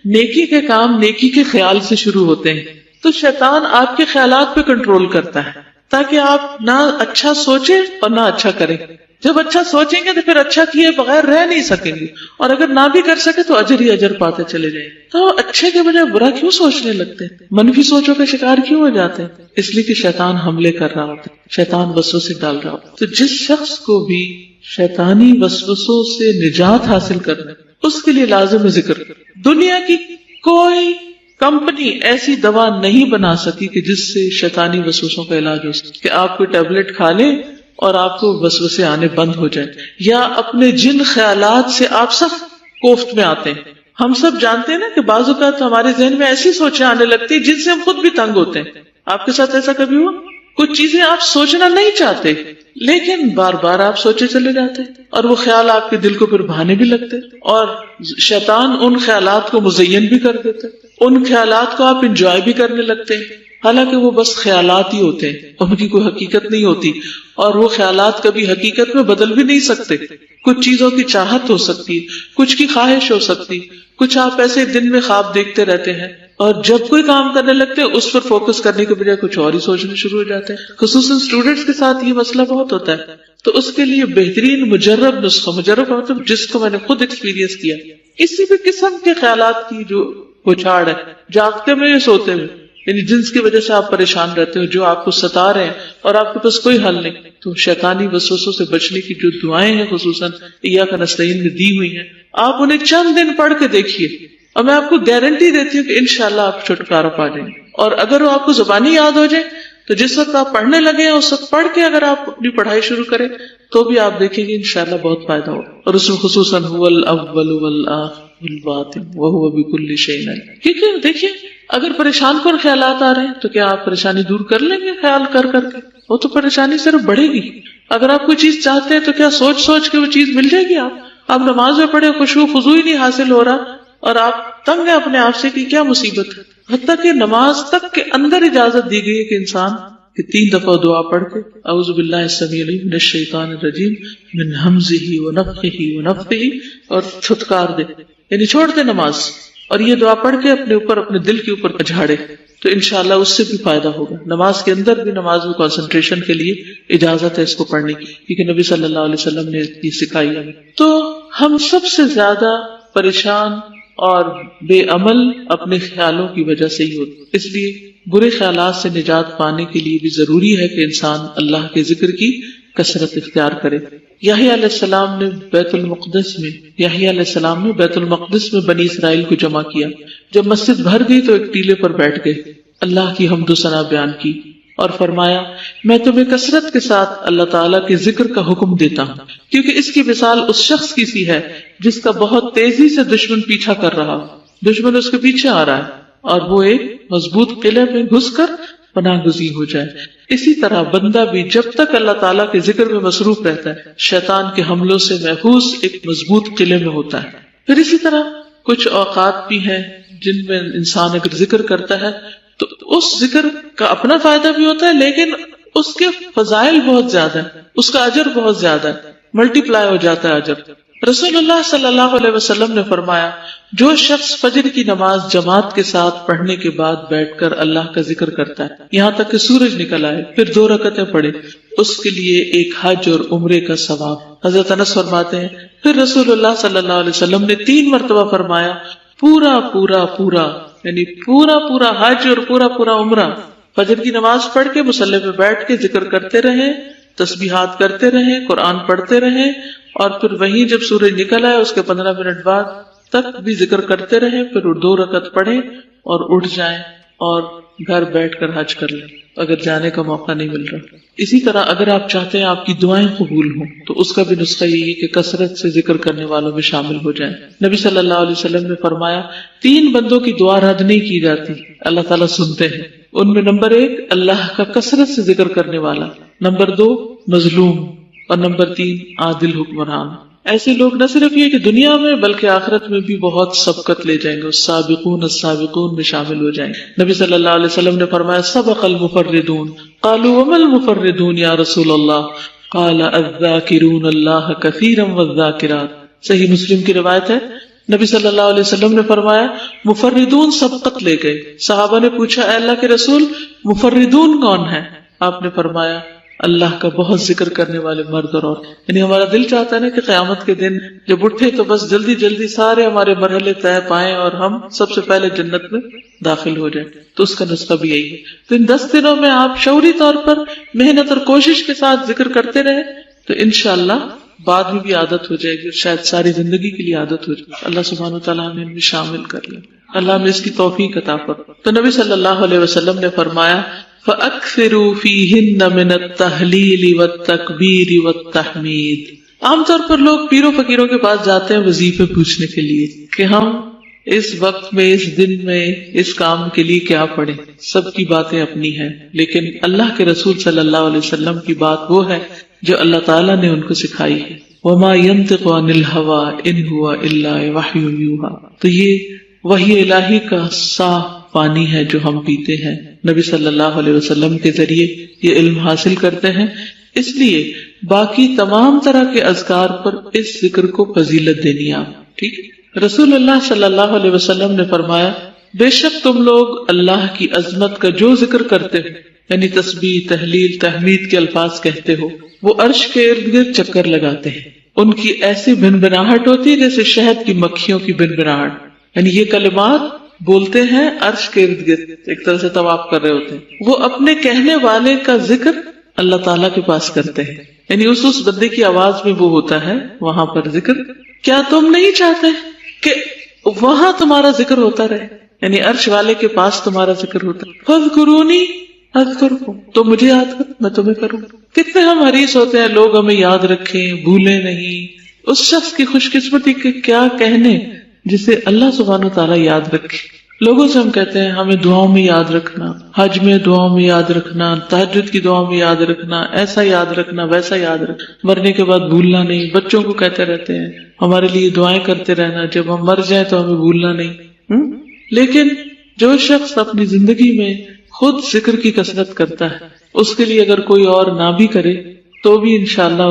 نیکی کے کام نیکی کے خیال سے شروع ہوتے ہیں، تو شیطان آپ کے خیالات پہ کنٹرول کرتا ہے تاکہ آپ نہ اچھا سوچیں اور نہ اچھا کریں. جب اچھا سوچیں گے تو پھر اچھا کیے بغیر رہ نہیں سکیں گے، اور اگر نہ بھی کر سکے تو اجر ہی اجر پاتے چلے جائیں. تو اچھے کے بجائے برا کیوں سوچنے لگتے ہیں، منفی سوچوں کا شکار کیوں ہو جاتے ہیں؟ اس لیے کہ شیطان حملے کر رہا ہوتا ہے، شیطان وسوسے ڈال رہا ہوتا ہے. تو جس شخص کو بھی شیطانی وسوسوں سے نجات حاصل کرنا، اس کے لیے لازم ہے ذکر. دنیا کی کوئی کمپنی ایسی دوا نہیں بنا سکی کہ جس سے شیطانی وسوسوں کا علاج ہو سکے، کہ آپ کوئی ٹیبلٹ کھا لیں اور آپ کو وسوسے آنے بند ہو جائیں، یا اپنے جن خیالات سے آپ سب کوفت میں آتے ہیں. ہم سب جانتے ہیں نا کہ بعض اوقات ہمارے ذہن میں ایسی سوچیں آنے لگتی ہیں جن سے ہم خود بھی تنگ ہوتے ہیں. آپ کے ساتھ ایسا کبھی ہوا؟ کچھ چیزیں آپ سوچنا نہیں چاہتے لیکن بار بار آپ سوچے چلے جاتے، اور وہ خیال آپ کے دل کو پھر بھانے بھی لگتے، اور شیطان ان خیالات کو مزین بھی کر دیتا، ان خیالات کو آپ انجوائے بھی کرنے لگتے ہیں، حالانکہ وہ بس خیالات ہی ہوتے ہیں، ان کی کوئی حقیقت نہیں ہوتی، اور وہ خیالات کبھی حقیقت میں بدل بھی نہیں سکتے. کچھ چیزوں کی چاہت ہو سکتی، کچھ کی خواہش ہو سکتی، کچھ آپ ایسے دن میں خواب دیکھتے رہتے ہیں، اور جب کوئی کام کرنے لگتے ہیں اس پر فوکس کرنے کے بجائے کچھ اور ہی سوچنے شروع ہو جاتے ہیں. خصوصاً اسٹوڈینٹس کے ساتھ یہ مسئلہ بہت ہوتا ہے. تو اس کے لیے بہترین مجرب نسخہ، مجرب کا مطلب جس کو میں نے خود ایکسپیرینس کیا، کسی بھی قسم کے خیالات کی جو پچھاڑ ہے، جاگتے میں یا سوتے میں، یعنی جنس کی وجہ سے آپ پریشان رہتے ہو، جو آپ کو ستا رہے ہیں اور آپ کے پاس کوئی حل نہیں، تو شیطانی وسوسوں سے بچنے کی جو دعائیں ہیں خصوصاً ایاک نستعین میں دی ہوئی ہیں، آپ انہیں چند دن پڑھ کے دیکھیے، اور میں آپ کو گارنٹی دیتی ہوں کہ انشاءاللہ آپ چھٹکارا پا جائیں گے. اور اگر وہ آپ کو زبانی یاد ہو جائے تو جس وقت آپ پڑھنے لگے ہیں اس وقت پڑھ کے اگر آپ اپنی پڑھائی شروع کریں تو بھی آپ دیکھیں گے انشاءاللہ بہت فائدہ ہوگا. اور اس میں خصوصاً هو الاول والآخر والباطن وهو بكل شيء عليم. کیونکہ دیکھیے اگر پریشان کن خیالات آ رہے ہیں تو کیا آپ پریشانی دور کر لیں گے خیال کر کر کے؟ وہ تو پریشانی صرف بڑھے گی. اگر آپ کوئی چیز چاہتے ہیں تو کیا سوچ سوچ کے وہ چیز مل جائے گی؟ آپ نماز میں پڑھے خشوع خضوع ہی نہیں حاصل ہو رہا اور آپ تنگ ہیں اپنے آپ سے کہ کیا مصیبت ہے. حتیٰ کہ نماز تک کے اندر اجازت دی گئی ہے کہ انسان کہ 3 دفعہ دعا پڑھ کے اعوذ باللہ السمیع العلیم من الشیطان الرجیم من ہمزہ ونفخہ ونفثہ اور چھٹکار دے، یعنی چھوڑ دے نماز، اور یہ دعا پڑھ کے اپنے اوپر اپنے دل کے اوپر جھاڑے تو انشاءاللہ اس سے بھی فائدہ ہوگا. نماز کے اندر بھی نماز میں کنسنٹریشن کے لیے اجازت ہے اس کو پڑھنے کی، کیونکہ نبی صلی اللہ علیہ وسلم نے یہ سکھائی ہمیں. تو ہم سب سے زیادہ پریشان اور بے عمل اپنے خیالوں کی وجہ سے ہی ہوتے، اس لیے برے خیالات سے نجات پانے کے لیے بھی ضروری ہے کہ انسان اللہ کے ذکر کی کثرت اختیار کرے. یحییٰ علیہ السلام نے بیت المقدس میں بنی اسرائیل کو جمع کیا. جب مسجد بھر گئی تو ایک ٹیلے پر بیٹھ گئے، اللہ کی حمد و ثنا بیان کی اور فرمایا میں تمہیں کثرت کے ساتھ اللہ تعالیٰ کے ذکر کا حکم دیتا ہوں، کیونکہ اس کی مثال اس شخص کی سی ہے جس کا بہت تیزی سے دشمن پیچھا کر رہا، دشمن اس کے پیچھے آ رہا ہے اور وہ ایک مضبوط قلعے میں گھس کر پناہ گزین ہو جائے. اسی طرح بندہ بھی جب تک اللہ تعالیٰ کے ذکر میں مصروف رہتا ہے شیطان کے حملوں سے محفوظ ایک مضبوط قلعے میں ہوتا ہے. پھر اسی طرح کچھ اوقات بھی ہیں جن میں انسان اگر ذکر کرتا ہے تو اس ذکر کا اپنا فائدہ بھی ہوتا ہے، لیکن اس کے فضائل بہت زیادہ ہیں، اس کا اجر بہت زیادہ ہے، ملٹی پلائی ہو جاتا ہے اجر. رسول اللہ صلی اللہ علیہ وسلم نے فرمایا جو شخص فجر کی نماز جماعت کے ساتھ پڑھنے کے بعد بیٹھ کر اللہ کا ذکر کرتا ہے یہاں تک کہ سورج نکل آئے، پھر 2 رکعتیں پڑھے، اس کے لیے ایک حج اور عمرے کا ثواب. حضرت انس فرماتے ہیں پھر رسول اللہ صلی اللہ علیہ وسلم نے 3 مرتبہ فرمایا پورا پورا پورا، یعنی پورا پورا حج اور پورا پورا عمرہ. فجر کی نماز پڑھ کے مصلی پہ بیٹھ کے ذکر کرتے رہیں، تسبیحات کرتے رہیں، قرآن پڑھتے رہیں، اور پھر وہیں جب سورج نکل آئے اس کے 15 منٹ بعد تک بھی ذکر کرتے رہیں، پھر 2 رکعت پڑھیں اور اٹھ جائیں اور گھر بیٹھ کر حج کر لیں اگر جانے کا موقع نہیں مل رہا. اسی طرح اگر آپ چاہتے ہیں آپ کی دعائیں قبول ہوں تو اس کا بھی نسخہ یہی ہے کہ کثرت سے ذکر کرنے والوں میں شامل ہو جائیں. نبی صلی اللہ علیہ وسلم نے فرمایا 3 بندوں کی دعا رد نہیں کی جاتی، اللہ تعالیٰ سنتے ہیں. ان میں نمبر 1 اللہ کا کثرت سے ذکر کرنے والا، نمبر 2 مظلوم، اور نمبر 3 عادل حکمران. ایسے لوگ نہ صرف یہ کہ دنیا میں بلکہ آخرت میں بھی بہت سبقت لے جائیں گے، السابقون السابقون میں شامل ہو جائیں گے. نبی صلی اللہ علیہ وسلم نے فرمایا سبق المفردون، قالوا وما المفردون یا رسول اللہ، قال الذاکرون اللہ کثیرا والذاکرات. صحیح مسلم کی روایت ہے، نبی صلی اللہ علیہ وسلم نے فرمایا مفردون سبقت لے گئے. صحابہ نے پوچھا اے اللہ کے رسول مفردون کون ہے؟ آپ نے فرمایا اللہ کا بہت ذکر کرنے والے مرد اور عورت. یعنی ہمارا دل چاہتا ہے نا کہ قیامت کے دن جب اٹھے تو بس جلدی جلدی سارے ہمارے مرحلے طے پائیں اور ہم سب سے پہلے جنت میں داخل ہو جائیں. تو اس کا نسخہ بھی یہی ہے. تو ان 10 دنوں میں آپ شعوری طور پر محنت اور کوشش کے ساتھ ذکر کرتے رہے تو انشاءاللہ بعد میں بھی عادت ہو جائے گی، شاید ساری زندگی کے لیے عادت ہو جائے گی. اللہ سبحانہ وتعالیٰ ہمیں ان میں شامل کر لے، اللہ ہمیں اس کی توفیق عطا فرمائے. تو نبی صلی اللہ علیہ وسلم نے فرمایا فَأَكْثِرُوا فِيهِنَّ مِنَ التَّهْلِيلِ وَالتَّكْبِيرِ وَالتَّحْمِيدِ. عام طور پر لوگ پیروں فقیروں کے پاس جاتے ہیں وظیفے پوچھنے کے لیے کہ ہم اس وقت میں، اس دن میں، اس کام کے لیے کیا پڑھیں. سب کی باتیں اپنی ہیں، لیکن اللہ کے رسول صلی اللہ علیہ وسلم کی بات وہ ہے جو اللہ تعالیٰ نے ان کو سکھائی ہے. وَمَا يَنطِقُ عَنِ الْهَوَىٰ إِنْ هُوَ إِلَّا وَحْيٌ يُوحَىٰ. تو یہ وحی الہی کا صاف پانی ہے جو ہم پیتے ہیں. نبی صلی اللہ علیہ وسلم کے ذریعے یہ علم حاصل کرتے ہیں. اس لیے باقی تمام طرح کے اذکار پر اس ذکر کو فضیلت دینی آپ. ٹھیک ہے. رسول اللہ صلی اللہ علیہ وسلم نے فرمایا بے شک تم لوگ اللہ کی عظمت کا جو ذکر کرتے ہو، یعنی تسبیح، تحلیل، تحمید کے الفاظ کہتے ہو، وہ عرش کے ارد گرد چکر لگاتے ہیں. ان کی ایسی بھنبھناہٹ ہوتی ہے جیسے شہد کی مکھیوں کی بھنبھناہٹ. یعنی یہ کلمات بولتے ہیں عرش کے ارد گرد، ایک طرح سے طواف کر رہے ہوتے ہیں. وہ اپنے کہنے والے کا ذکر اللہ تعالیٰ کے پاس کرتے ہیں. یعنی اس بندے کی آواز میں وہ ہوتا ہے وہاں پر ذکر. کیا تم نہیں چاہتے کہ وہاں تمہارا ذکر ہوتا رہے؟ یعنی عرش والے کے پاس تمہارا ذکر ہوتا ہے. فاذکرونی اذکرکم، تو مجھے یاد کر میں تمہیں کروں. کتنے ہم حریص ہوتے ہیں لوگ ہمیں یاد رکھیں، بھولیں نہیں. اس شخص کی خوش قسمتی کے کیا کہنے جسے اللہ سبحانہ وتعالیٰ یاد رکھے. لوگوں سے ہم کہتے ہیں ہمیں دعاؤں میں یاد رکھنا، حج میں دعاؤں میں یاد رکھنا، تہجد کی دعاؤں میں یاد رکھنا، ایسا یاد رکھنا، ویسا یاد رکھنا، مرنے کے بعد بھولنا نہیں. بچوں کو کہتے رہتے ہیں ہمارے لیے دعائیں کرتے رہنا، جب ہم مر جائیں تو ہمیں بھولنا نہیں. لیکن جو شخص اپنی زندگی میں خود ذکر کی کثرت کرتا ہے، اس کے لیے اگر کوئی اور نہ بھی کرے تو بھی انشاءاللہ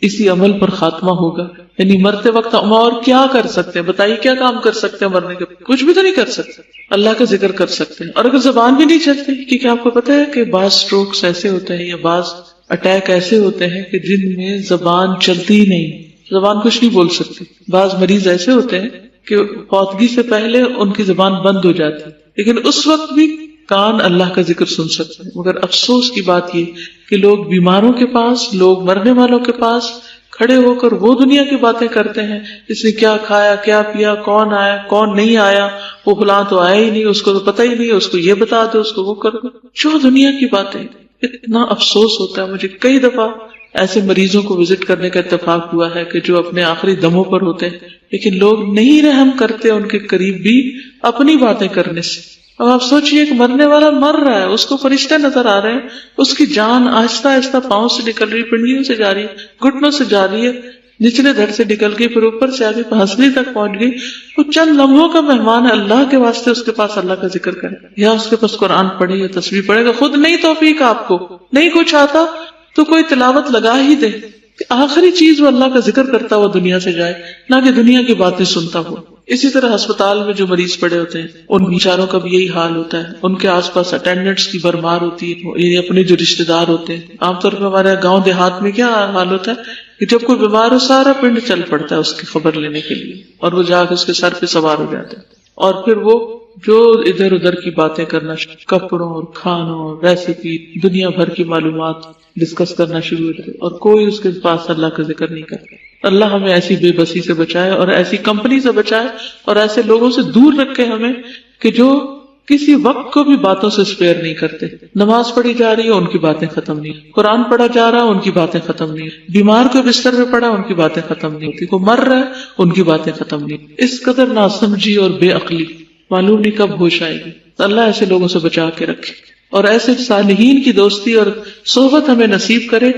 اسی عمل پر خاتمہ ہوگا. یعنی مرتے وقت ہم اور کیا کر سکتے ہیں؟ بتائیے کیا کام کر سکتے ہیں مرنے کے بعد؟ کچھ بھی تو نہیں کر سکتے. اللہ کا ذکر کر سکتے ہیں. اور اگر زبان بھی نہیں چلتی، کیونکہ آپ کو پتا ہے کہ بعض سٹروکس ایسے ہوتے ہیں یا بعض اٹیک ایسے ہوتے ہیں کہ جن میں زبان چلتی ہی نہیں، زبان کچھ نہیں بول سکتی. بعض مریض ایسے ہوتے ہیں کہ فوتگی سے پہلے ان کی زبان بند ہو جاتی ہے، لیکن اس وقت بھی کان اللہ کا ذکر سن سکتے ہیں. مگر افسوس کی بات یہ کہ لوگ بیماروں کے پاس، لوگ مرنے والوں کے پاس کھڑے ہو کر وہ دنیا کی باتیں کرتے ہیں، اس نے کیا کھایا، کیا پیا، کون آیا، کون نہیں آیا، وہ فلاں تو آیا ہی نہیں، اس کو تو پتہ ہی نہیں، اس کو یہ بتا دو، اس کو وہ کر دو. جو دنیا کی باتیں. اتنا افسوس ہوتا ہے. مجھے کئی دفعہ ایسے مریضوں کو وزٹ کرنے کا اتفاق ہوا ہے کہ جو اپنے آخری دموں پر ہوتے ہیں، لیکن لوگ نہیں رحم کرتے ان کے قریب بھی اپنی باتیں کرنے سے. اب آپ سوچئے کہ مرنے والا مر رہا ہے، اس کو فرشتے نظر آ رہے ہیں، اس کی جان آہستہ آہستہ پاؤں سے نکل رہی، پنڈلیوں سے جا رہی ہے، گھٹنوں سے جا رہی ہے، نچلے دھڑ سے نکل گئی، پھر اوپر سے آگے ہنسلی تک پہنچ گئی. وہ چند لمحوں کا مہمان ہے. اللہ کے واسطے اس کے پاس اللہ کا ذکر کرے، یا اس کے پاس قرآن پڑھے یا تسبیح پڑھے گا. خود نہیں توفیق آپ کو، نہیں کچھ آتا تو کوئی تلاوت لگا ہی دے. آخری چیز وہ اللہ کا ذکر کرتا ہوا دنیا سے جائے، نہ کہ دنیا کی باتیں سنتا ہوا. اسی طرح ہسپتال میں جو مریض پڑے ہوتے ہیں ان بیچاروں کا بھی یہی حال ہوتا ہے. ان کے آس پاس اٹینڈنٹس کی بھرمار ہوتی ہے، یعنی اپنے جو رشتے دار ہوتے ہیں. عام طور پر ہمارے گاؤں دیہات میں کیا حال ہوتا ہے کہ جب کوئی بیمار ہو سارا پنڈ چل پڑتا ہے اس کی خبر لینے کے لیے، اور وہ جا کے اس کے سر پہ سوار ہو جاتے ہیں، اور پھر وہ جو ادھر ادھر کی باتیں کرنا، کپڑوں اور کھانوں، ریسیپی، دنیا بھر کی معلومات ڈسکس کرنا شروع ہو جائے، اور کوئی اس کے پاس اللہ کا ذکر نہیں کرتا. اللہ ہمیں ایسی بے بسی سے بچائے اور ایسی کمپنی سے بچائے اور ایسے لوگوں سے دور رکھے ہمیں کہ جو کسی وقت کو بھی باتوں سے اسپیئر نہیں کرتے. نماز پڑھی جا رہی ہے ان کی باتیں ختم نہیں، قرآن پڑھا جا رہا ہے ان کی باتیں ختم نہیں، بیمار کو بستر میں پڑا ان کی باتیں ختم نہیں ہوتی، کوئی مر رہا ہے ان کی باتیں ختم نہیں. اس قدر ناسمجھی اور بے عقلی معلوم نہیں کب ہوش آئے گی. اللہ ایسے لوگوں سے بچا کے رکھے. اور ایسے صالحین کی دوستی اور صحبت ہمیں نصیب کرے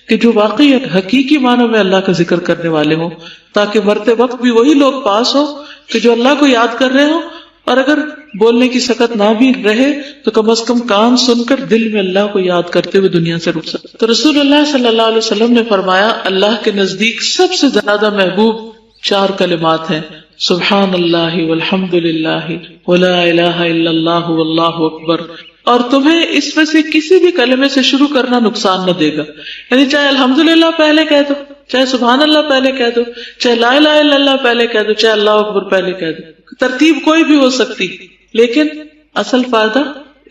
کہ جو واقعی حقیقی معنوں میں اللہ کا ذکر کرنے والے ہوں، تاکہ مرتے وقت بھی وہی لوگ پاس ہو کہ جو اللہ کو یاد کر رہے ہوں، اور اگر بولنے کی سکت نہ بھی رہے تو کم از کم کان سن کر دل میں اللہ کو یاد کرتے ہوئے دنیا سے رک سکتے۔ تو رسول اللہ صلی اللہ علیہ وسلم نے فرمایا اللہ کے نزدیک سب سے زیادہ محبوب 4 کلمات ہیں، سبحان اللہ والحمد للہ ولا الہ الا اللہ واللہ اکبر، اور تمہیں اس میں سے کسی بھی کلمے سے شروع کرنا نقصان نہ دے گا، یعنی چاہے الحمدللہ پہلے کہہ دو، چاہے سبحان اللہ پہلے کہہ دو، چاہے لا الہ الا اللہ پہلے کہہ دو، چاہے اللہ اکبر پہلے کہہ دو، ترتیب کوئی بھی ہو سکتی، لیکن اصل فائدہ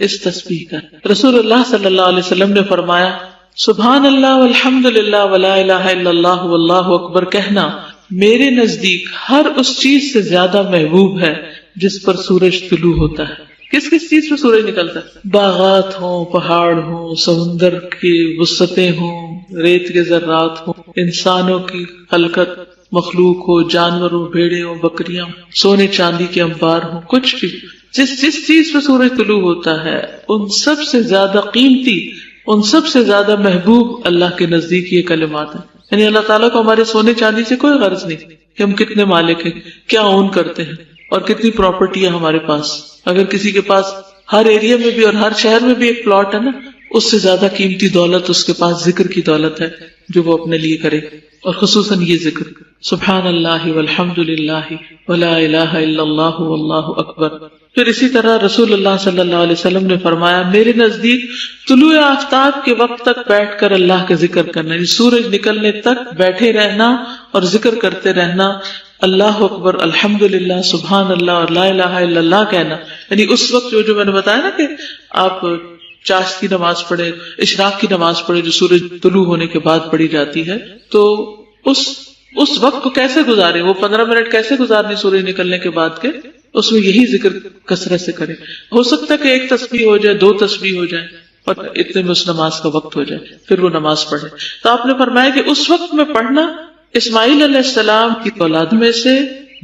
اس تسبیح کا۔ رسول اللہ صلی اللہ علیہ وسلم نے فرمایا سبحان اللہ والحمد للہ ولا الہ الا اللہ واللہ اکبر کہنا میرے نزدیک ہر اس چیز سے زیادہ محبوب ہے جس پر سورج طلوع ہوتا ہے۔ کس کس چیز پہ سورج نکلتا ہے؟ باغات ہوں، پہاڑ ہوں، سمندر کی وسعتیں ہوں، ریت کے ذرات ہوں، انسانوں کی خلقت مخلوق ہو، جانور ہو، بھیڑے ہو، بکریاں ہوں، سونے چاندی کے انبار ہوں، کچھ بھی جس چیز پہ سورج طلوع ہوتا ہے ان سب سے زیادہ قیمتی، ان سب سے زیادہ محبوب اللہ کے نزدیک یہ کلمات ہیں۔ یعنی اللہ تعالیٰ کو ہمارے سونے چاندی سے کوئی غرض نہیں کہ ہم کتنے مالک ہیں، کیا اون کرتے ہیں اور کتنی پراپرٹی ہے ہمارے پاس۔ اگر کسی کے پاس ہر ایریا میں بھی اور ہر شہر میں بھی ایک پلاٹ ہے نا، اس سے زیادہ قیمتی دولت اس کے پاس ذکر کی دولت ہے جو وہ اپنے لیے کرے، اور خصوصاً یہ ذکر سبحان اللہ والحمد للہ ولا الہ الا اللہ واللہ اکبر۔ پھر اسی طرح رسول اللہ صلی اللہ علیہ وسلم نے فرمایا میرے نزدیک طلوع آفتاب کے وقت تک بیٹھ کر اللہ کا ذکر کرنا، یعنی سورج نکلنے تک بیٹھے رہنا اور ذکر کرتے رہنا، اللہ اکبر، الحمدللہ، سبحان اللہ اور لا الہ الا اللہ کہنا، یعنی اس وقت جو میں نے بتایا نا کہ آپ چاشت کی نماز پڑھے، اشراق کی نماز پڑھے جو سورج طلوع ہونے کے بعد پڑھی جاتی ہے، تو اس وقت کو کیسے گزارے، وہ 15 منٹ کیسے گزارنے سورج نکلنے کے بعد کے، اس میں یہی ذکر کثرت سے کرے۔ ہو سکتا ہے کہ 1 تسبیح ہو جائے، 2 تسبیح ہو جائے، اور اتنے میں اس نماز کا وقت ہو جائے، پھر وہ نماز پڑھے۔ تو آپ نے فرمایا کہ اس وقت میں پڑھنا اسماعیل علیہ السلام کی اولاد میں سے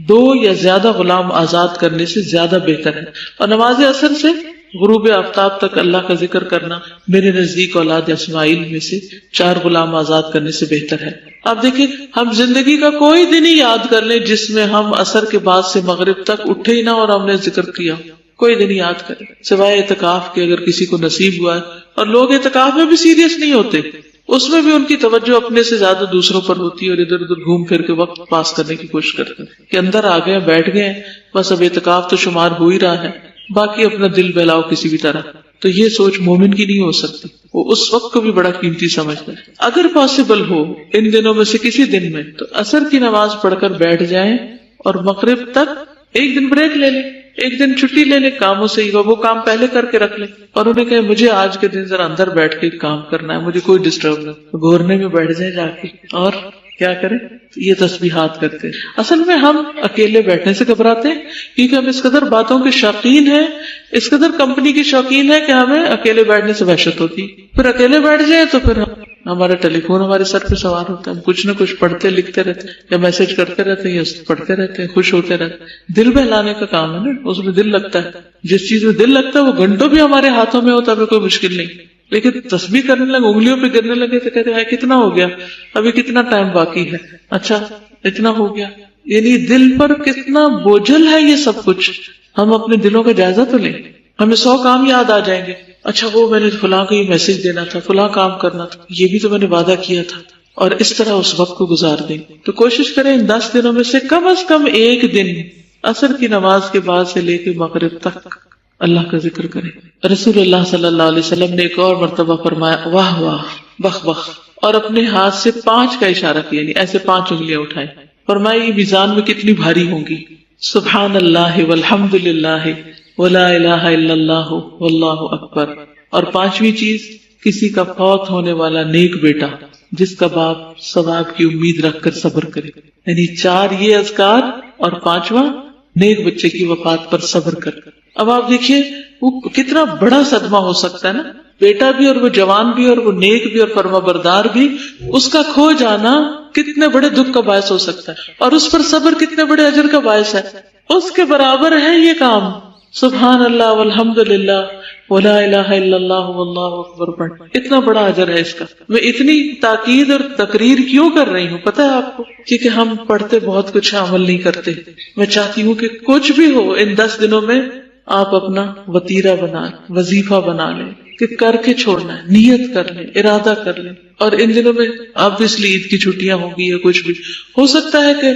2 یا زیادہ غلام آزاد کرنے سے زیادہ بہتر ہے، اور نماز عصر سے غروب آفتاب تک اللہ کا ذکر کرنا میرے نزدیک اولاد اسماعیل میں سے 4 غلام آزاد کرنے سے بہتر ہے۔ آپ دیکھیں ہم زندگی کا کوئی دن ہی یاد کر لیں جس میں ہم عصر کے بعد سے مغرب تک اٹھے ہی نہ اور ہم نے ذکر کیا، کوئی دن یاد کریں سوائے اعتکاف کے، اگر کسی کو نصیب ہوا ہے۔ اور لوگ اعتکاف میں بھی سیریس نہیں ہوتے، اس میں بھی ان کی توجہ اپنے سے زیادہ دوسروں پر ہوتی ہے اور ادھر ادھر گھوم پھر کے وقت پاس کرنے کی کوشش کرتے ہیں کہ اندر آ گئے، بیٹھ گئے، بس اب اعتکاف تو شمار ہو ہی رہا ہے، باقی اپنا دل بہلاؤ کسی بھی طرح۔ تو یہ سوچ مومن کی نہیں ہو سکتی، وہ اس وقت کو بھی بڑا قیمتی سمجھتا ہے۔ اگر پاسبل ہو ان دنوں میں سے کسی دن میں تو عصر کی نماز پڑھ کر بیٹھ جائیں اور مغرب تک ایک دن بریک لے لیں، ایک دن چھٹی لے لیں کاموں سے، وہ کام پہلے کر کے رکھ لیں، اور انہیں کہیں مجھے آج کے دن ذرا اندر بیٹھ کے کام کرنا ہے، مجھے کوئی ڈسٹرب نہ، گھورنے میں بیٹھ جائیں جا کے، اور کیا کریں، یہ تسبیحات کرتے ہیں۔ اصل میں ہم اکیلے بیٹھنے سے گھبراتے ہیں کیونکہ ہم اس قدر باتوں کے شوقین ہیں، اس قدر کمپنی کے شوقین ہیں کہ ہمیں اکیلے بیٹھنے سے وحشت ہوتی، پھر اکیلے بیٹھ جائیں تو پھر ہمارا ٹیلی فون ہمارے سر پہ سوار ہوتا ہے، ہم کچھ نہ کچھ پڑھتے لکھتے رہتے ہیں یا میسج کرتے رہتے ہیں یا پڑھتے رہتے ہیں، خوش ہوتے رہتے ہیں۔ دل بہلانے کا کام ہے نا، اس میں دل لگتا ہے، جس چیز میں دل لگتا ہے وہ گھنٹوں بھی ہمارے ہاتھوں میں ہوتا ہے، کوئی مشکل نہیں۔ لیکن تسبیح کرنے لگے، انگلیوں پہ گرنے لگے تو کہتے ہیں کتنا ہو گیا، ابھی کتنا ٹائم باقی ہے، اچھا اتنا ہو گیا، یعنی دل پر کتنا بوجھل ہے یہ سب کچھ۔ ہم اپنے دلوں کا جائزہ تو لیں، ہمیں 100 کام یاد آ جائیں گے، اچھا وہ میں نے فلاں کو یہ میسج دینا تھا، فلاں کام کرنا تھا، یہ بھی تو میں نے وعدہ کیا تھا، اور اس طرح اس وقت کو گزار دیں۔ تو کوشش کریں ان 10 دنوں میں سے کم از کم ایک دن عصر کی نماز کے بعد سے لے کے مغرب تک اللہ کا ذکر کریں۔ رسول اللہ صلی اللہ علیہ وسلم نے ایک اور مرتبہ فرمایا واہ واہ بخ بخ، اور اپنے ہاتھ سے 5 کا اشارہ کیا، یعنی ایسے 5 انگلیاں اٹھائیں، فرمایا یہ میزان میں کتنی بھاری ہوں گی، سبحان اللہ والحمد للہ ولا الہ الا اللہ واللہ اکبر۔ اور 5ویں چیز، کسی کا فوت ہونے والا نیک بیٹا جس کا باپ ثواب کی امید رکھ کر صبر کرے، یعنی 4 یہ اذکار اور 5واں نیک بچے کی وفات پر صبر کر۔ اب آپ دیکھیے وہ کتنا بڑا صدمہ ہو سکتا ہے نا، بیٹا بھی اور وہ جوان بھی اور وہ نیک بھی اور فرما بردار بھی، اس کا کھو جانا کتنے بڑے دکھ کا باعث ہو سکتا ہے، اور اس پر صبر کتنے بڑے اجر کا باعث ہے۔ اس کے برابر ہے یہ کام سبحان اللہ والحمد للہ ولا الہ الا اللہ واللہ اکبر پڑھ، اتنا بڑا اجر ہے اس کا. میں اتنی تاکید اور تقریر کیوں کر رہی ہوں پتہ ہے آپ کو؟ کیونکہ ہم پڑھتے بہت کچھ عمل نہیں کرتے. میں چاہتی ہوں کہ کچھ بھی ہو ان 10 دنوں میں آپ اپنا وتیرہ بنا لیں، وظیفہ بنا لیں کہ کر کے چھوڑنا ہے، نیت کر لیں، ارادہ کر لیں. اور ان دنوں میں آپ اس لیے عید کی چھٹیاں ہوں گی یا کچھ بھی ہو سکتا ہے کہ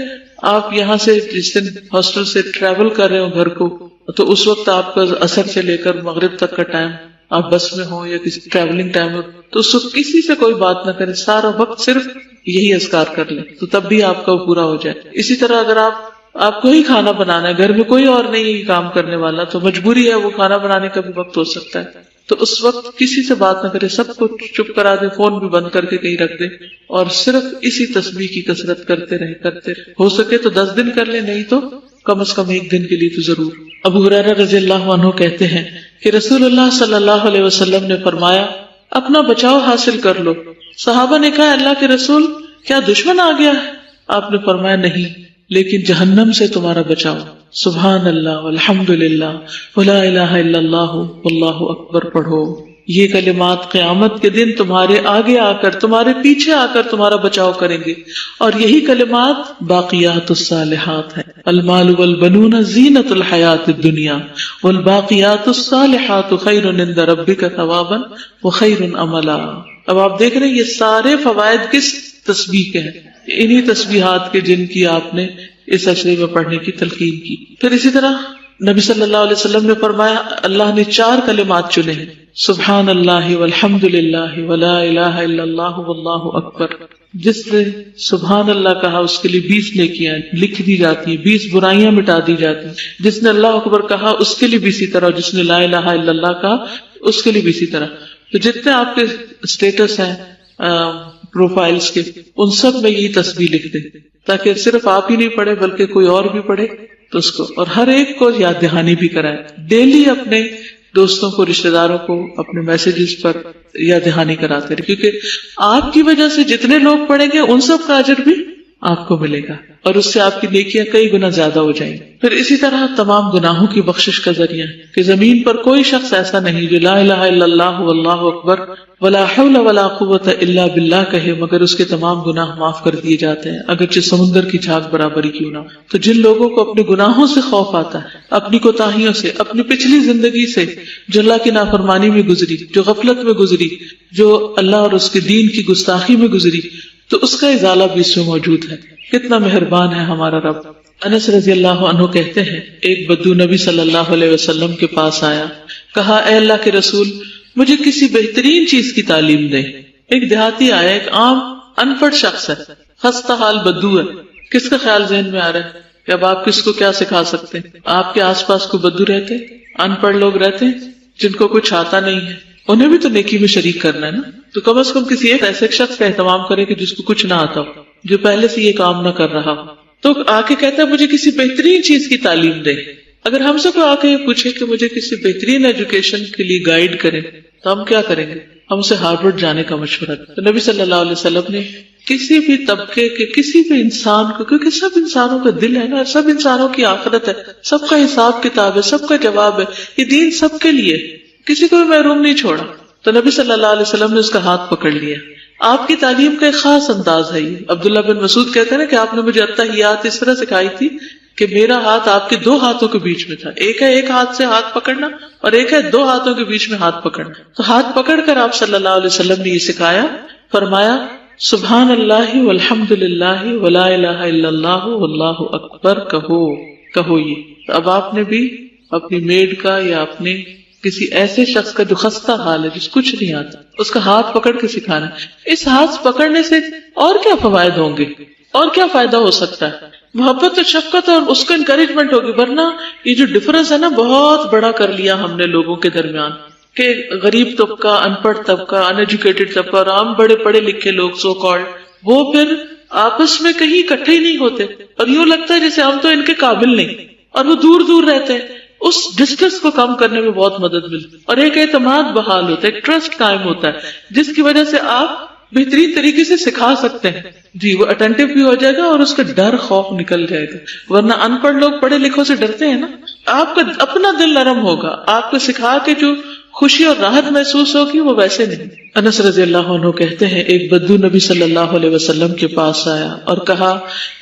آپ یہاں سے جس دن ہاسٹل سے ٹریول کر رہے ہو گھر کو، تو اس وقت آپ کا عصر سے لے کر مغرب تک کا ٹائم آپ بس میں ہو یا کسی ٹریولنگ ٹائم ہو، تو اس وقت کسی سے کوئی بات نہ کریں، سارا وقت صرف یہی اذکار کر لیں تو تب بھی آپ کا وہ پورا ہو جائے. اسی طرح اگر آپ کو ہی کھانا بنانا ہے، گھر میں کوئی اور نہیں کام کرنے والا، تو مجبوری ہے وہ کھانا بنانے کا بھی وقت ہو سکتا ہے، تو اس وقت کسی سے بات نہ کرے، سب کو چپ کرا دے، فون بھی بند کر کے کہیں رکھ دے اور صرف اسی تسبیح کی کثرت کرتے رہے. ہو سکے تو 10 دن کر لیں، نہیں تو کم از کم 1 دن کے لیے تو ضرور. ابو ہریرہ رضی اللہ عنہ کہتے ہیں کہ رسول اللہ صلی اللہ علیہ وسلم نے فرمایا اپنا بچاؤ حاصل کر لو. صحابہ نے کہا اللہ کے رسول کیا دشمن آ گیا ہے؟ آپ نے فرمایا نہیں، لیکن جہنم سے تمہارا بچاؤ. سبحان اللہ والحمد للہ ولا الہ الا اللہ واللہ اکبر پڑھو. یہ کلمات قیامت کے دن تمہارے آگے آ کر، تمہارے پیچھے آ کر تمہارا بچاؤ کریں گے. اور یہی کلمات باقیات الصالحات ہیں. المال والبنون زینت الحیات الدنیا والباقیات الصالحات خیر عند ربک ثوابا وخیر عملا. اب آپ دیکھ رہے ہیں یہ سارے فوائد کس تسبیح کے ہیں؟ انہی تسبیحات کے جن کی آپ نے اس عشرے میں پڑھنے کی تلقین کی. پھر اسی طرح نبی صلی اللہ علیہ وسلم نے فرمایا اللہ نے 4 کلمات چنے ہیں، سبحان اللہ والحمد للہ ولا الہ الا اللہ واللہ اکبر. جس نے سبحان اللہ کہا اس کے لیے 20 نیکیاں لکھ دی جاتی ہیں، 20 برائیاں مٹا دی جاتی ہیں. جس نے اللہ اکبر کہا اس کے لیے بھی اسی طرح، جس نے لا الہ الا اللہ کہا اس کے لیے بھی اسی طرح. تو جتنے آپ کے اسٹیٹس ہیں پروفائلز کے، ان سب میں یہی تسبیح لکھ دیں تاکہ صرف آپ ہی نہیں پڑھے بلکہ کوئی اور بھی پڑھے تو اس کو، اور ہر ایک کو یاد دہانی بھی کرائے. ڈیلی اپنے دوستوں کو، رشتہ داروں کو اپنے میسیجز پر یاد دہانی کراتے رہے، کیونکہ آپ کی وجہ سے جتنے لوگ پڑھیں گے ان سب کا اجر بھی آپ کو ملے گا اور اس سے آپ کی نیکیاں کئی گنا زیادہ ہو جائیں گی. پھر اسی طرح تمام گناہوں کی بخشش کا ذریعہ کہ زمین پر کوئی شخص ایسا نہیں جو لا الہ الا اللہ واللہ اکبر ولا حول ولا قوت الا باللہ کہے مگر اس کے تمام گناہ معاف کر دیے جاتے ہیں، اگرچہ سمندر کی جھاگ برابری کیوں نہ. تو جن لوگوں کو اپنے گناہوں سے خوف آتا ہے، اپنی کوتاہیوں سے، اپنی پچھلی زندگی سے جو اللہ کی نافرمانی میں گزری، جو غفلت میں گزری، جو اللہ اور اس کے دین کی گستاخی میں گزری، تو اس کا ازالہ بھی اس میں موجود ہے. کتنا مہربان ہے ہمارا رب. انس رضی اللہ عنہ کہتے ہیں ایک بدو نبی صلی اللہ علیہ وسلم کے پاس آیا، کہا اے اللہ کے رسول مجھے کسی بہترین چیز کی تعلیم دیں. ایک دیہاتی آیا، ایک عام ان پڑھ شخص ہے، خستہ حال بدو ہے. کس کا خیال ذہن میں آ رہا ہے کہ اب آپ کس کو کیا سکھا سکتے ہیں؟ آپ کے آس پاس کو بدو رہتے، ان پڑھ لوگ رہتے ہیں جن کو کچھ آتا نہیں ہے، انہیں بھی تو نیکی میں شریک کرنا ہے نا. تو کم از کم کسی ایک ایسے شخص کا اہتمام کرے کہ جس کو کچھ نہ آتا ہو، جو پہلے سے یہ کام نہ کر رہا ہو. تو آ کے کہتا ہے مجھے کسی بہترین چیز کی تعلیم دے. اگر ہم سے کوئی آ کے یہ پوچھے کہ مجھے کسی بہترین ایجوکیشن کے لیے گائیڈ کرے تو ہم کیا کریں گے؟ ہم سے ہارورڈ جانے کا مشورہ. تو نبی صلی اللہ علیہ وسلم نے کسی بھی طبقے کے کسی بھی انسان کو، کیونکہ سب انسانوں کا دل ہے نا، سب انسانوں کی آخرت ہے، سب کا حساب کتاب ہے، سب کا جواب ہے، یہ دین سب کے لیے، کسی کو بھی محروم نہیں چھوڑا. تو نبی صلی اللہ علیہ وسلم نے اس کا ہاتھ پکڑ لیا. آپ کی تعلیم کا ایک خاص انداز ہے یہ. عبداللہ بن مسعود کہتے ہیں نا کہ آپ نے مجھے التحیات اس طرح سکھائی تھی کہ میرا ہاتھ آپ کے 2 ہاتھوں کے بیچ میں تھا. ایک ہے ایک ہاتھ سے ہاتھ پکڑنا اور ایک ہے 2 ہاتھوں کے بیچ میں ہاتھ پکڑنا. تو ہاتھ پکڑ کر آپ صلی اللہ علیہ وسلم نے یہ سکھایا، فرمایا سبحان اللہ والحمد للہ ولا الہ الا اللہ واللہ اکبر کہو یہ. اب آپ نے بھی اپنی میڈ کا یا اپنے کسی ایسے شخص کا جو خستہ حال ہے، جس کچھ نہیں آتا، اس کا ہاتھ پکڑ کے سکھانا. اس ہاتھ پکڑنے سے اور کیا فوائد ہوں گے اور کیا فائدہ ہو سکتا ہے؟ محبت اور شفقت اور اس کو انکریجمنٹ ہوگی. ورنہ یہ جو ڈفرنس ہے نا بہت بڑا کر لیا ہم نے لوگوں کے درمیان کہ غریب طبقہ، ان پڑھ طبقہ، ان ایجوکیٹڈ طبقہ اور عام بڑے پڑھے لکھے لوگ سو کالڈ، وہ پھر آپس میں کہیں اکٹھے ہی نہیں ہوتے اور یوں لگتا ہے جیسے ہم تو ان کے قابل نہیں، اور وہ دور دور رہتے ہیں. اس ڈسٹینس کو کم کرنے میں بہت مدد ملتی اور ایک اعتماد بحال ہوتا ہے، ایک ٹرسٹ قائم ہوتا ہے جس کی وجہ سے آپ بہترین طریقے سے سکھا سکتے ہیں. جی وہ اٹینٹیو بھی ہو جائے گا اور اس کا ڈر خوف نکل جائے گا. ورنہ ان پڑھ لوگ پڑھے لکھوں سے ڈرتے ہیں نا، آپ کا اپنا دل نرم ہوگا. آپ کو سکھا کے جو خوشی اور راحت محسوس ہوگی وہ ویسے نہیں. انس رضی اللہ عنہ کہتے ہیں ایک بدو نبی صلی اللہ علیہ وسلم کے پاس آیا اور کہا